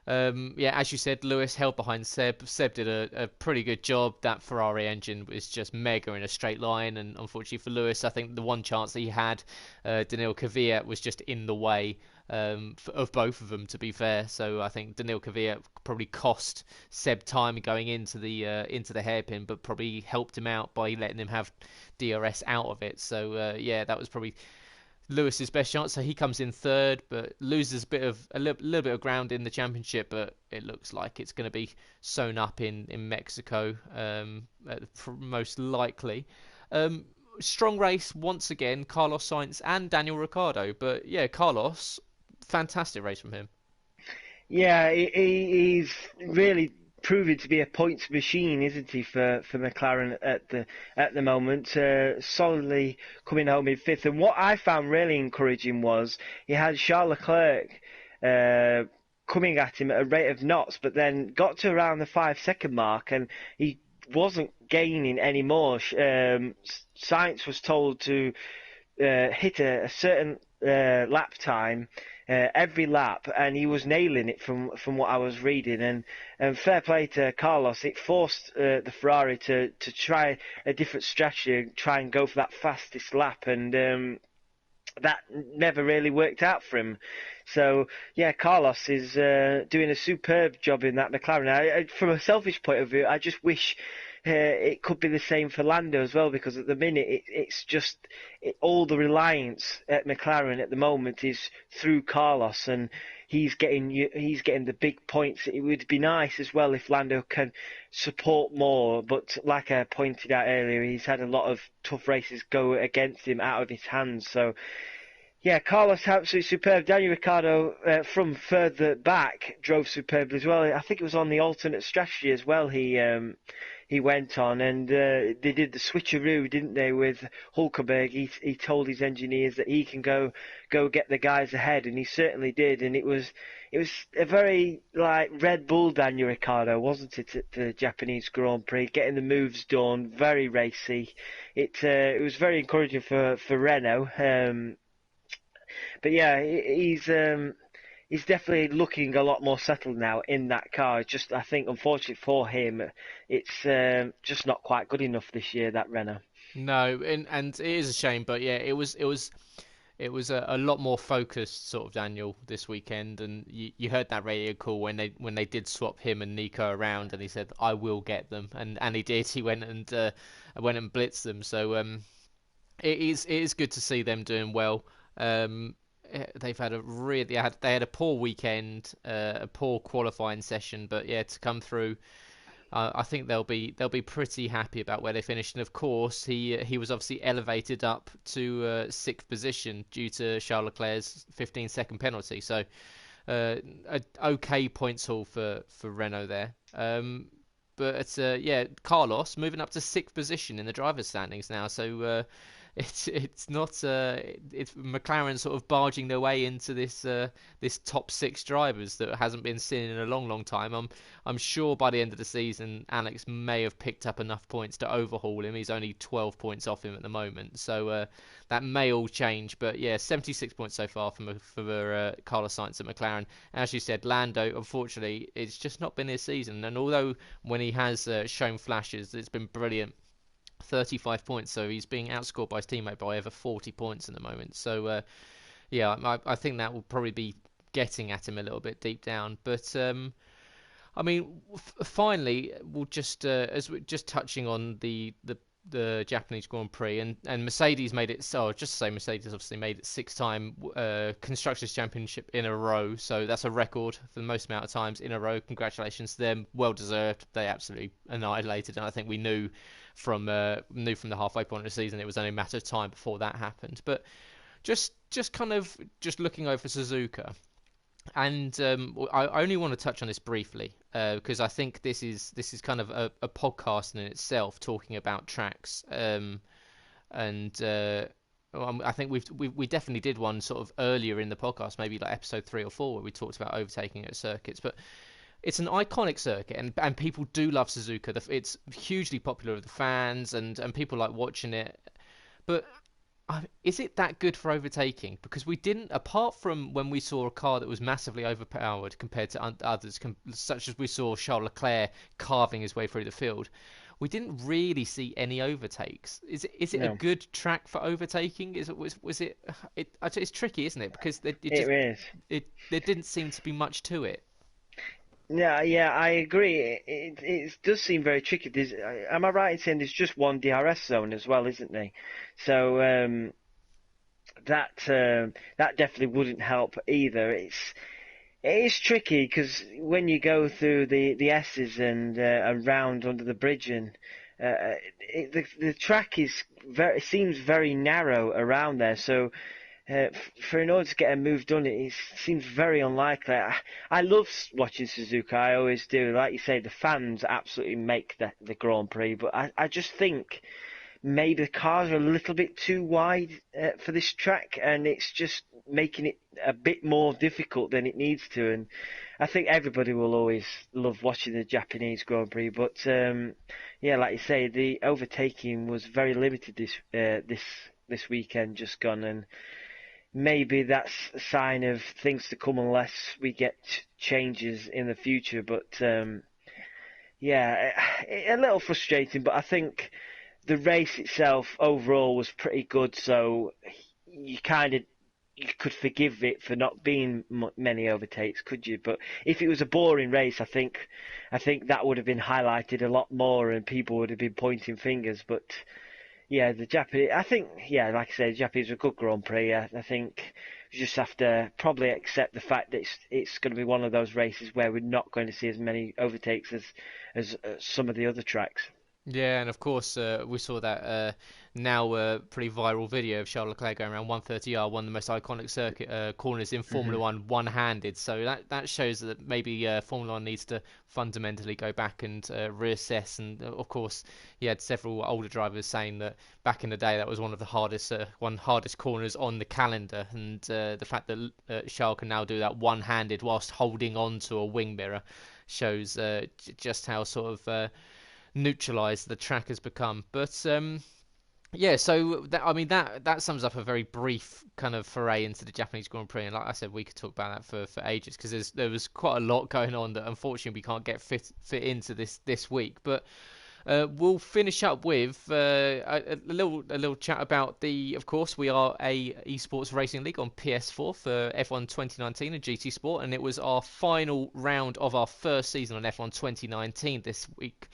Yeah, as you said, Lewis held behind Seb. Seb did a pretty good job. That Ferrari engine was just mega in a straight line, and unfortunately for Lewis, I think the one chance that he had, Daniil Kvyat was just in the way of both of them, to be fair. So I think Daniil Kvyat probably cost Seb time going into the hairpin, but probably helped him out by letting him have DRS out of it. So yeah, that was probably Lewis's best chance. So he comes in 3rd, but loses a little bit of ground in the championship. But it looks like it's going to be sewn up in Mexico, most likely. Strong race once again, Carlos Sainz and Daniel Ricciardo. But yeah, Carlos, fantastic race from him. Yeah, he's really proving to be a points machine, isn't he, for McLaren at the moment? Solidly coming home in 5th. And what I found really encouraging was he had Charles Leclerc coming at him at a rate of knots, but then got to around the 5-second mark and he wasn't gaining any more. Sainz was told to hit a certain lap time every lap, and he was nailing it from what I was reading. And fair play to Carlos, it forced the Ferrari to try a different strategy and try and go for that fastest lap, and that never really worked out for him. So yeah, Carlos is doing a superb job in that McLaren. From a selfish point of view, I just wish it could be the same for Lando as well, because at the minute it's just all the reliance at McLaren at the moment is through Carlos, and he's getting the big points. It would be nice as well if Lando can support more, but like I pointed out earlier, he's had a lot of tough races go against him out of his hands. So yeah, Carlos absolutely superb. Daniel Ricciardo from further back drove superbly as well. I think it was on the alternate strategy as well. He went on, and they did the switcheroo, didn't they, with Hulkenberg. He told his engineers that he can go get the guys ahead, and he certainly did. And it was a very like Red Bull Daniel Ricciardo, wasn't it, at the Japanese Grand Prix, getting the moves done, very racy. It was very encouraging for Renault. But yeah, he's definitely looking a lot more settled now in that car. Just, I think, unfortunately for him, it's just not quite good enough this year, that Renault. No, and it is a shame, but yeah, it was a lot more focused sort of Daniel this weekend, and you heard that radio call when they did swap him and Nico around, and he said, "I will get them," and he did. He went and blitzed them. So it is good to see them doing well. They've had they had a poor weekend, a poor qualifying session, but yeah, to come through, I think they'll be pretty happy about where they finished. And of course, he was obviously elevated up to 6th position due to Charles Leclerc's 15-second penalty. So a okay points haul for Renault there. But yeah, Carlos moving up to 6th position in the drivers' standings now. So it's not it's McLaren sort of barging their way into this top six drivers that hasn't been seen in a long time. I'm sure by the end of the season Alex may have picked up enough points to overhaul him. He's only 12 points off him at the moment, so that may all change. But yeah, 76 points so far for Carlos Sainz at McLaren. As you said, Lando, unfortunately, it's just not been his season. And although when he has shown flashes, it's been brilliant. 35 points, so he's being outscored by his teammate by over 40 points at the moment. So yeah, I think that will probably be getting at him a little bit deep down. But I mean, finally, we'll just as we're just touching on the Japanese Grand Prix, and Mercedes made it. So just to say, Mercedes obviously made it 6-time constructors championship in a row. So that's a record for the most amount of times in a row. Congratulations to them, well deserved. They absolutely annihilated, and I think we knew from the halfway point of the season it was only a matter of time before that happened. But just kind of just looking over Suzuka. And I only want to touch on this briefly because I think this is kind of a podcast in itself, talking about tracks. I think we definitely did one sort of earlier in the podcast, maybe like episode 3 or 4, where we talked about overtaking at circuits. But it's an iconic circuit, and people do love Suzuka. It's hugely popular with the fans, and people like watching it. But is it that good for overtaking? Because we didn't, apart from when we saw a car that was massively overpowered compared to others, such as we saw Charles Leclerc carving his way through the field, we didn't really see any overtakes. Is it No. a good track for overtaking? Was it? It's tricky, isn't it? Because It is. there didn't seem to be much to it. Yeah, I agree. It does seem very tricky. Am I right in saying there's just one DRS zone as well, isn't there? So that definitely wouldn't help either. It is tricky because when you go through the S's and around under the bridge, and the track seems very narrow around there. So in order to get a move done, it seems very unlikely. I love watching Suzuka. I always do. Like you say, the fans absolutely make the Grand Prix. But I just think maybe the cars are a little bit too wide for this track, and it's just making it a bit more difficult than it needs to. And I think everybody will always love watching the Japanese Grand Prix. But yeah, like you say, the overtaking was very limited this weekend just gone, and maybe that's a sign of things to come unless we get changes in the future. But yeah, a little frustrating. But I think the race itself overall was pretty good. So you could forgive it for not being many overtakes, could you? But if it was a boring race, I think that would have been highlighted a lot more, and people would have been pointing fingers. But yeah, the Japanese, I think, yeah, like I said, the Japanese are a good Grand Prix. I think we just have to probably accept the fact that it's going to be one of those races where we're not going to see as many overtakes as some of the other tracks. Yeah, and of course we saw that now pretty viral video of Charles Leclerc going around 130R, one of the most iconic circuit corners in Formula One, one-handed. So that shows that maybe Formula One needs to fundamentally go back and reassess. And of course, you had several older drivers saying that back in the day that was one of the hardest corners on the calendar, and the fact that Charles can now do that one-handed whilst holding on to a wing mirror shows just how sort of neutralised the track has become. But yeah, so that sums up a very brief kind of foray into the Japanese Grand Prix, and like I said, we could talk about that for ages because there was quite a lot going on that unfortunately we can't get fit into this week. But we'll finish up with a little chat about of course, we are a esports racing league on PS4 for F1 2019 and GT Sport, and it was our final round of our first season on F1 2019 this week.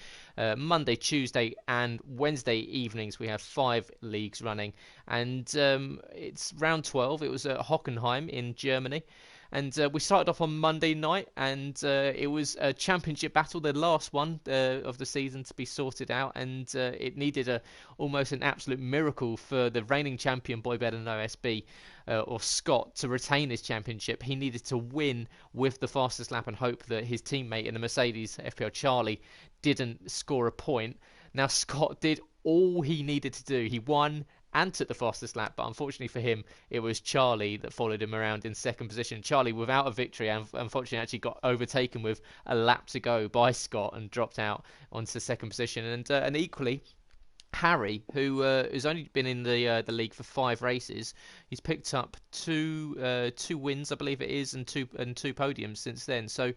Monday, Tuesday, and Wednesday evenings we have 5 leagues running, and it's round 12. It was at Hockenheim in Germany. And we started off on Monday night, and it was a championship battle, the last one of the season to be sorted out, and it needed almost an absolute miracle for the reigning champion Boy Better Than OSB, or Scott, to retain his championship. He needed to win with the fastest lap and hope that his teammate in the Mercedes, FPL Charlie, didn't score a point. Now Scott did all he needed to do. He won and took the fastest lap. But unfortunately for him, it was Charlie that followed him around in second position. Charlie, without a victory, and unfortunately actually got overtaken with a lap to go by Scott and dropped out onto second position. And equally, Harry, who has only been in the league for 5 races, he's picked up two wins, I believe it is, and two podiums since then. So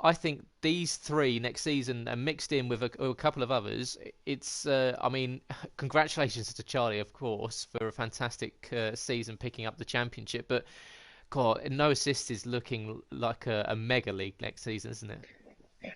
I think these 3 next season, and mixed in with a couple of others, it's I mean, congratulations to Charlie, of course, for a fantastic season picking up the championship. But God, No Assist is looking like a mega league next season, isn't it?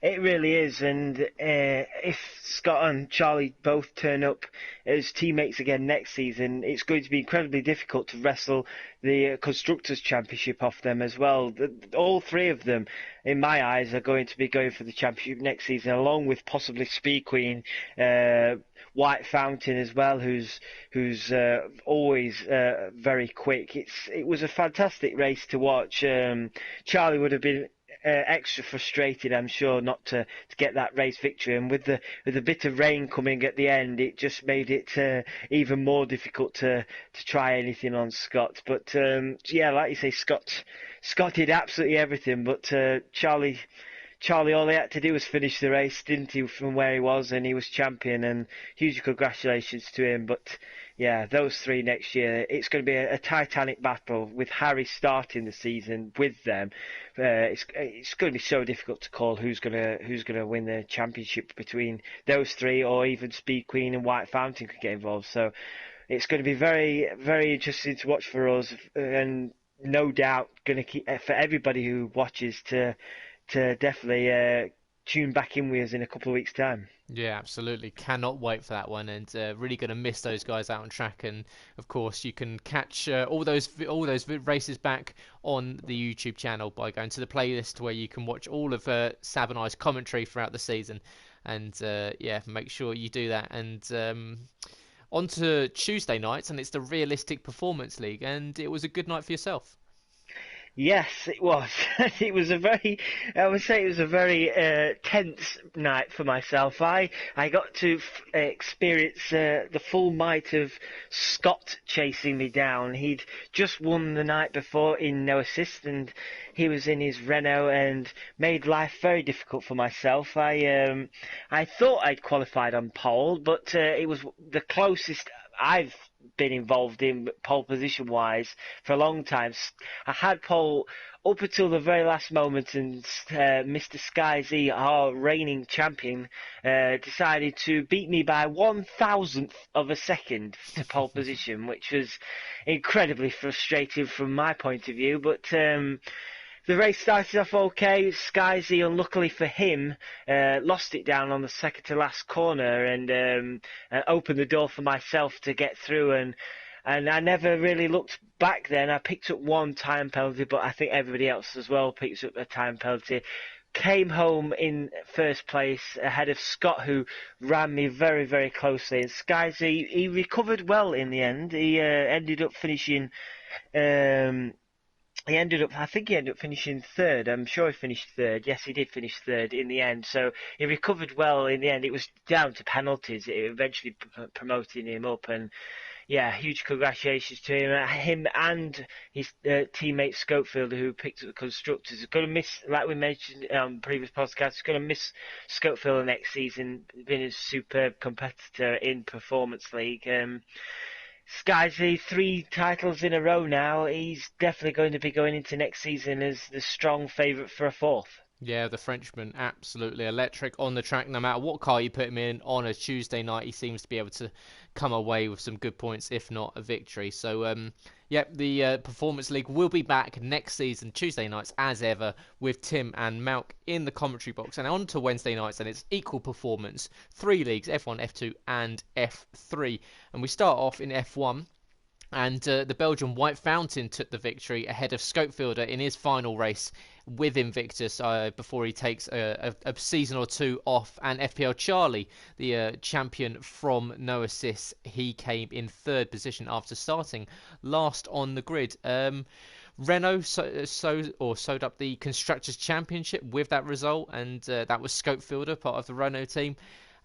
It really is, and if Scott and Charlie both turn up as teammates again next season, it's going to be incredibly difficult to wrestle the Constructors' Championship off them as well. All 3 of them, in my eyes, are going to be going for the championship next season, along with possibly Speed Queen, White Fountain as well, who's always very quick. It was a fantastic race to watch. Charlie would have been extra frustrated, I'm sure, not to get that race victory, and with the bit of rain coming at the end, it just made it even more difficult to try anything on Scott. But yeah, like you say, Scott did absolutely everything, but Charlie, all he had to do was finish the race, didn't he, from where he was, and he was champion, and huge congratulations to him. But yeah, those 3 next year, it's going to be a titanic battle with Harry starting the season with them. It's going to be so difficult to call who's going to win the championship between those 3, or even Speed Queen and White Fountain could get involved. So it's going to be very, very interesting to watch for us, and no doubt going to keep for everybody who watches to definitely tune back in with us in a couple of weeks' time. Yeah, absolutely. Cannot wait for that one, and really going to miss those guys out on track. And of course, you can catch all those races back on the YouTube channel by going to the playlist, where you can watch all of Sab and I's commentary throughout the season. And yeah, make sure you do that. And on to Tuesday nights, and it's the Realistic Performance League, and it was a good night for yourself. Yes, it was. I would say it was a very tense night for myself. I got to experience the full might of Scott chasing me down. He'd just won the night before in No Assist, and he was in his Renault and made life very difficult for myself. I thought I'd qualified on pole, but it was the closest I've been involved in pole position wise for a long time. I had pole up until the very last moment, and Mr. Sky Z, our reigning champion, decided to beat me by 1,000th of a second to pole position, which was incredibly frustrating from my point of view. But the race started off okay. Sky Z, unluckily for him, lost it down on the second to last corner, and opened the door for myself to get through. And I never really looked back then. I picked up 1 time penalty, but I think everybody else as well picked up a time penalty. Came home in first place ahead of Scott, who ran me very, very closely. And Sky Z, he recovered well in the end. He ended up finishing... I think he ended up finishing 3rd. I'm sure he finished 3rd. Yes, he did finish 3rd in the end. So he recovered well in the end. It was down to penalties. It eventually promoted him up. And yeah, huge congratulations to him and his teammate Scopefield, who picked up the Constructors. Is going to miss, like we mentioned on previous podcasts, is going to miss Scopefield next season. Been a superb competitor in Performance League. Sky Z, 3 titles in a row now. He's definitely going to be going into next season as the strong favourite for a 4th. Yeah, the Frenchman, absolutely electric on the track. No matter what car you put him in on a Tuesday night, he seems to be able to come away with some good points, if not a victory. So, yep, the Performance League will be back next season, Tuesday nights, as ever, with Tim and Malc in the commentary box. And on to Wednesday nights, and it's equal performance. 3 leagues, F1, F2, and F3. And we start off in F1. And the Belgian White Fountain took the victory ahead of Scopefielder in his final race with Invictus before he takes a season or 2 off. And FPL Charlie, the champion from No Assist, he came in 3rd position after starting last on the grid. Renault sewed up the Constructors' Championship with that result, and that was Scopefielder, part of the Renault team.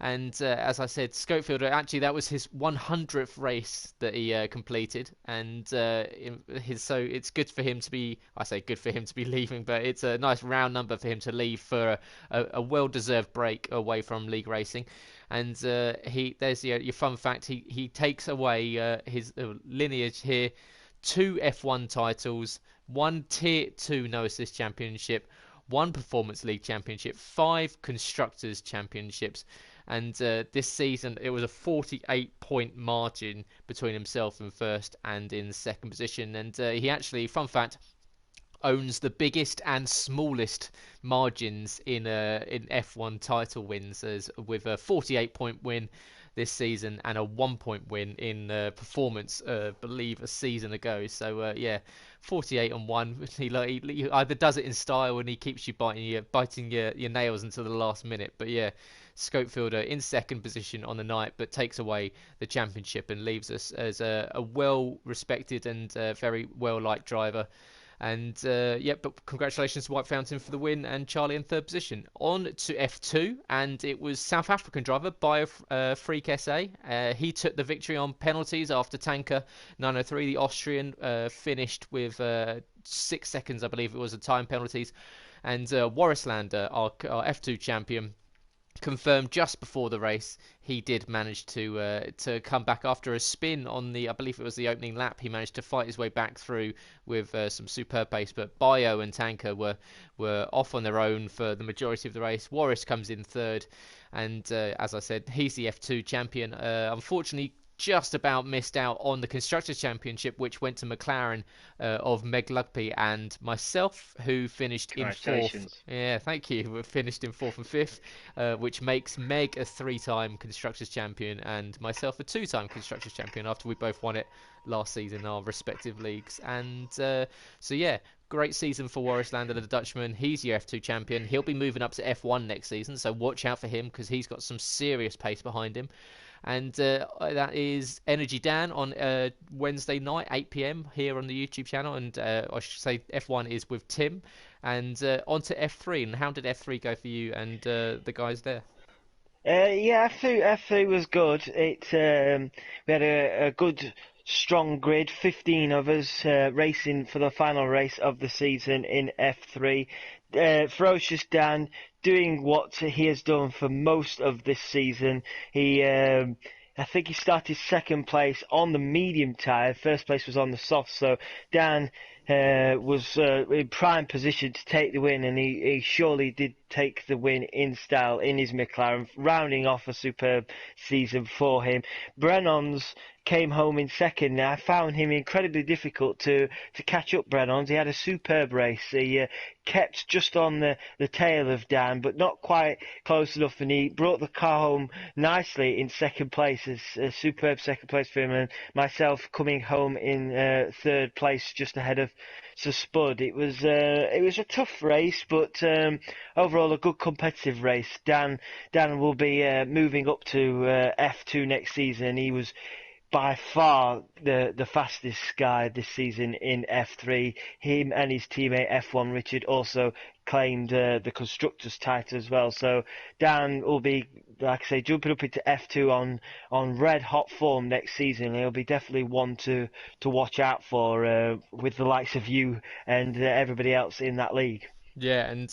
And as I said, Scopefielder, actually that was his 100th race that he completed, and so it's good for him to be, I say good for him to be leaving, but it's a nice round number for him to leave for a well-deserved break away from league racing. And there's your fun fact, he takes away his lineage here: 2 F1 titles, 1 Tier 2 No Assist Championship, 1 Performance League Championship, 5 Constructors Championships. And this season, it was a 48-point margin between himself in first and in second position. And he actually, fun fact, owns the biggest and smallest margins in F1 title wins, with a 48-point win this season and a 1-point win in performance, believe a season ago. So 48 and 1. He either does it in style and he keeps you biting your nails until the last minute. But yeah, Scopefielder in second position on the night, but takes away the championship and leaves us as a well-respected and very well-liked driver. And but congratulations to White Fountain for the win, and Charlie in third position. On to F2, and it was South African driver Freak SA. He took the victory on penalties after Tanker 903, the Austrian, finished with 6 seconds, I believe it was, of time penalties. And Warrislander, our F2 champion, confirmed just before the race he did manage to come back after a spin on I believe it was the opening lap. He managed to fight his way back through with some superb pace, but Bio and Tanker were off on their own for the majority of the race. Warris comes in third, and as I said, he's the F2 champion. Unfortunately, just about missed out on the Constructors' Championship, which went to McLaren of Meg Lugby and myself, who finished in fourth. Yeah, thank you. We finished in fourth and fifth, which makes Meg a 3-time Constructors' Champion and myself a 2-time Constructors' Champion after we both won it last season in our respective leagues. And great season for Warrislander, the Dutchman. He's your F2 champion. He'll be moving up to F1 next season, so watch out for him because he's got some serious pace behind him. And that is Energy Dan on Wednesday night, 8 p.m. here on the YouTube channel. And I should say F1 is with Tim. And on to F3. And how did F3 go for you and the guys there? F3 was good. We had a good, strong grid, 15 of us racing for the final race of the season in F3. Ferocious Dan doing what he has done for most of this season. I think he started second place on the medium tyre. First place was on the soft. So Dan was in prime position to take the win, and he surely did take the win in style in his McLaren, rounding off a superb season for him. Brennon's came home in second. Now, I found him incredibly difficult to catch up Brennon's. He had a superb race. He kept just on the tail of Dan, but not quite close enough, and he brought the car home nicely in second place. A superb second place for him, and myself coming home in third place, just ahead of Spud. It was a tough race, but overall a good competitive race. Dan will be moving up to F2 next season. He was by far the fastest guy this season in F3. Him and his teammate F1 Richard also claimed the constructors title as well. So Dan will be, like I say, jumping up into F2 on red hot form next season. He'll be definitely one to watch out for with the likes of you and everybody else in that league. Yeah, and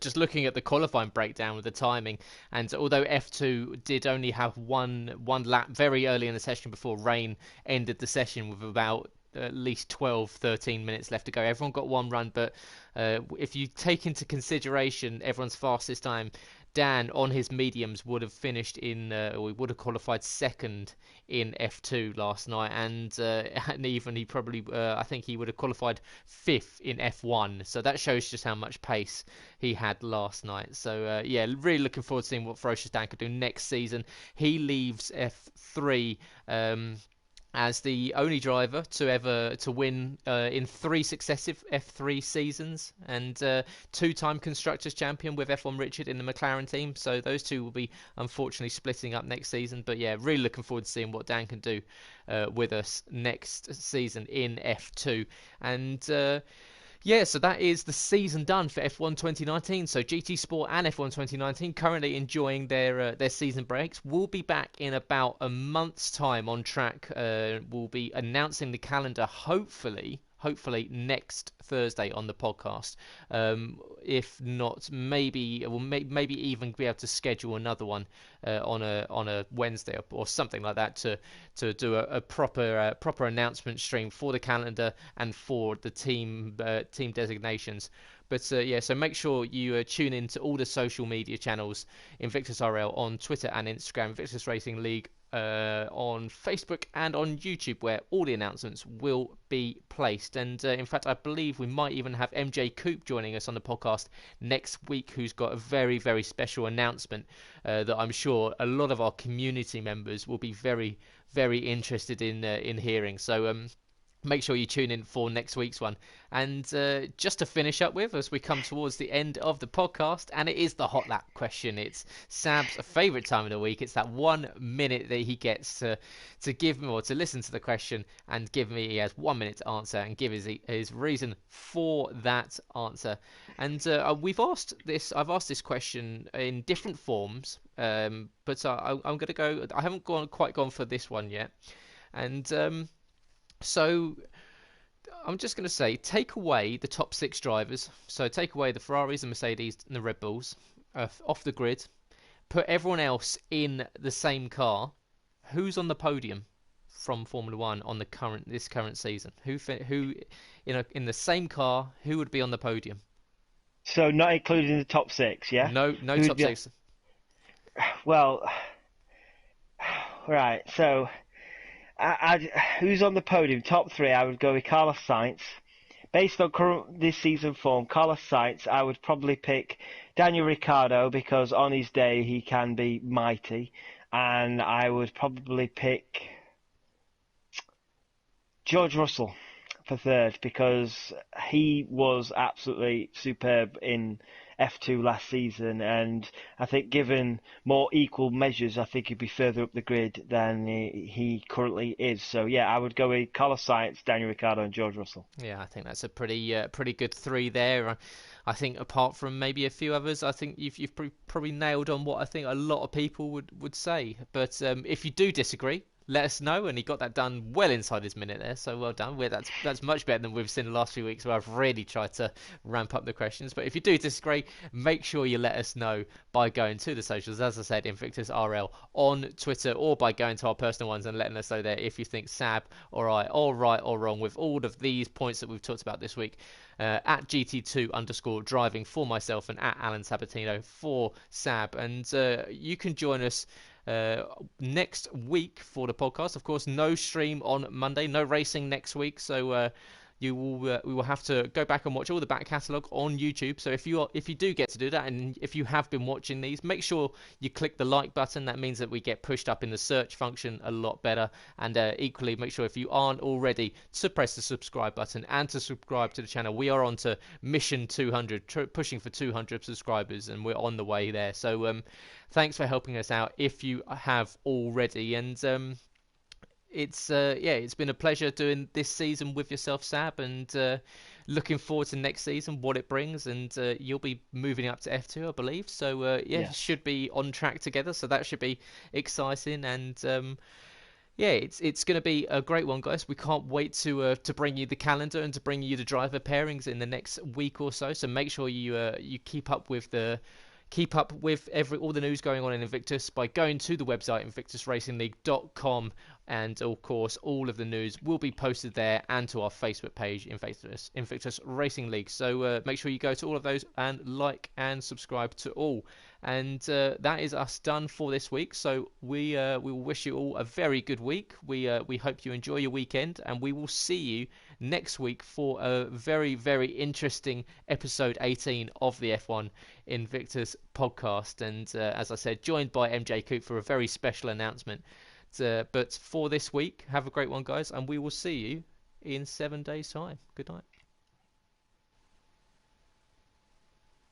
just looking at the qualifying breakdown with the timing, and although F2 did only have one lap very early in the session before rain ended the session with about at least 12-13 minutes left to go, everyone got one run. But if you take into consideration everyone's fastest time, Dan on his mediums would have finished or he would have qualified second in F2 last night, and even he probably I think he would have qualified fifth in F1. So that shows just how much pace he had last night. So really looking forward to seeing what Ferocious Dan could do next season. He leaves F3 as the only driver to win in 3 successive F3 seasons, and 2-time Constructors Champion with F1 Richard in the McLaren team. So those two will be unfortunately splitting up next season. But yeah, really looking forward to seeing what Dan can do with us next season in F2. And Yeah, so that is the season done for F1 2019. So GT Sport and F1 2019 currently enjoying their season breaks. We'll be back in about a month's time on track. We'll be announcing the calendar hopefully next Thursday on the podcast. If not, maybe maybe even be able to schedule another one on a Wednesday or something like that to do a proper announcement stream for the calendar and for the team designations. But yeah, so make sure you tune in to all the social media channels, Invictus RL on Twitter and Instagram, Invictus Racing League on Facebook and on YouTube, where all the announcements will be placed. And in fact, I believe we might even have MJ Coop joining us on the podcast next week, who's got a very, very special announcement that I'm sure a lot of our community members will be very, very interested in hearing. So make sure you tune in for next week's one. And just to finish up with, as we come towards the end of the podcast, and it is the hot lap question. It's Sab's favourite time of the week. It's that 1 minute that he gets to give me, or to listen to the question and give me. He has 1 minute to answer and give his reason for that answer. And I've asked this question in different forms, but I'm going to go. I haven't quite gone for this one yet, and. So I'm just going to say, take away the top 6 drivers. So take away the Ferraris, the Mercedes, and the Red Bulls off the grid. Put everyone else in the same car. Who's on the podium from Formula One on this current season? Who in the same car? Who would be on the podium? So not including the top 6, yeah? No top 6. Well, right. So. Who's on the podium? Top 3, I would go with Carlos Sainz. Based on current this season form, Carlos Sainz, I would probably pick Daniel Ricciardo because on his day he can be mighty, and I would probably pick George Russell for 3rd because he was absolutely superb in F2 last season, and I think given more equal measures, I think he'd be further up the grid than he currently is. So yeah, I would go with Carlos Sainz, Daniel Ricciardo, and George Russell. Yeah, I think that's a pretty good 3 there. I think apart from maybe a few others, I think you've probably nailed on what I think a lot of people would say. But if you do disagree, let us know. And he got that done well inside his minute there, so well done. That's much better than we've seen the last few weeks where I've really tried to ramp up the questions. But if you do disagree, make sure you let us know by going to the socials, as I said, Invictus RL on Twitter, or by going to our personal ones and letting us know there if you think Sab or I are right or wrong with all of these points that we've talked about this week. At GT2_driving for myself, and at Alan Sabatino for Sab. And you can join us next week for the podcast. Of course, no stream on Monday, no racing next week, so we will have to go back and watch all the back catalogue on YouTube. So if you do get to do that, and if you have been watching these, make sure you click the like button. That means that we get pushed up in the search function a lot better. And equally, make sure if you aren't already to press the subscribe button and to subscribe to the channel. We are on to mission 200, pushing for 200 subscribers, and we're on the way there. So thanks for helping us out if you have already. And it's been a pleasure doing this season with yourself, Sab, and looking forward to next season, what it brings. And you'll be moving up to F2, I believe. So should be on track together. So that should be exciting. And it's going to be a great one, guys. We can't wait to bring you the calendar and to bring you the driver pairings in the next week or so. So make sure you keep up with all the news going on in Invictus by going to the website invictusracingleague.com, and of course all of the news will be posted there and to our Facebook page, Invictus Racing League. So make sure you go to all of those and like and subscribe to all. And that is us done for this week. So we will wish you all a very good week. We hope you enjoy your weekend, and we will see you next week for a very, very interesting episode 18 of the F1 Invictus podcast. And as I said, joined by MJ Coop for a very special announcement. But for this week, have a great one, guys, and we will see you in 7 days' time. Good night.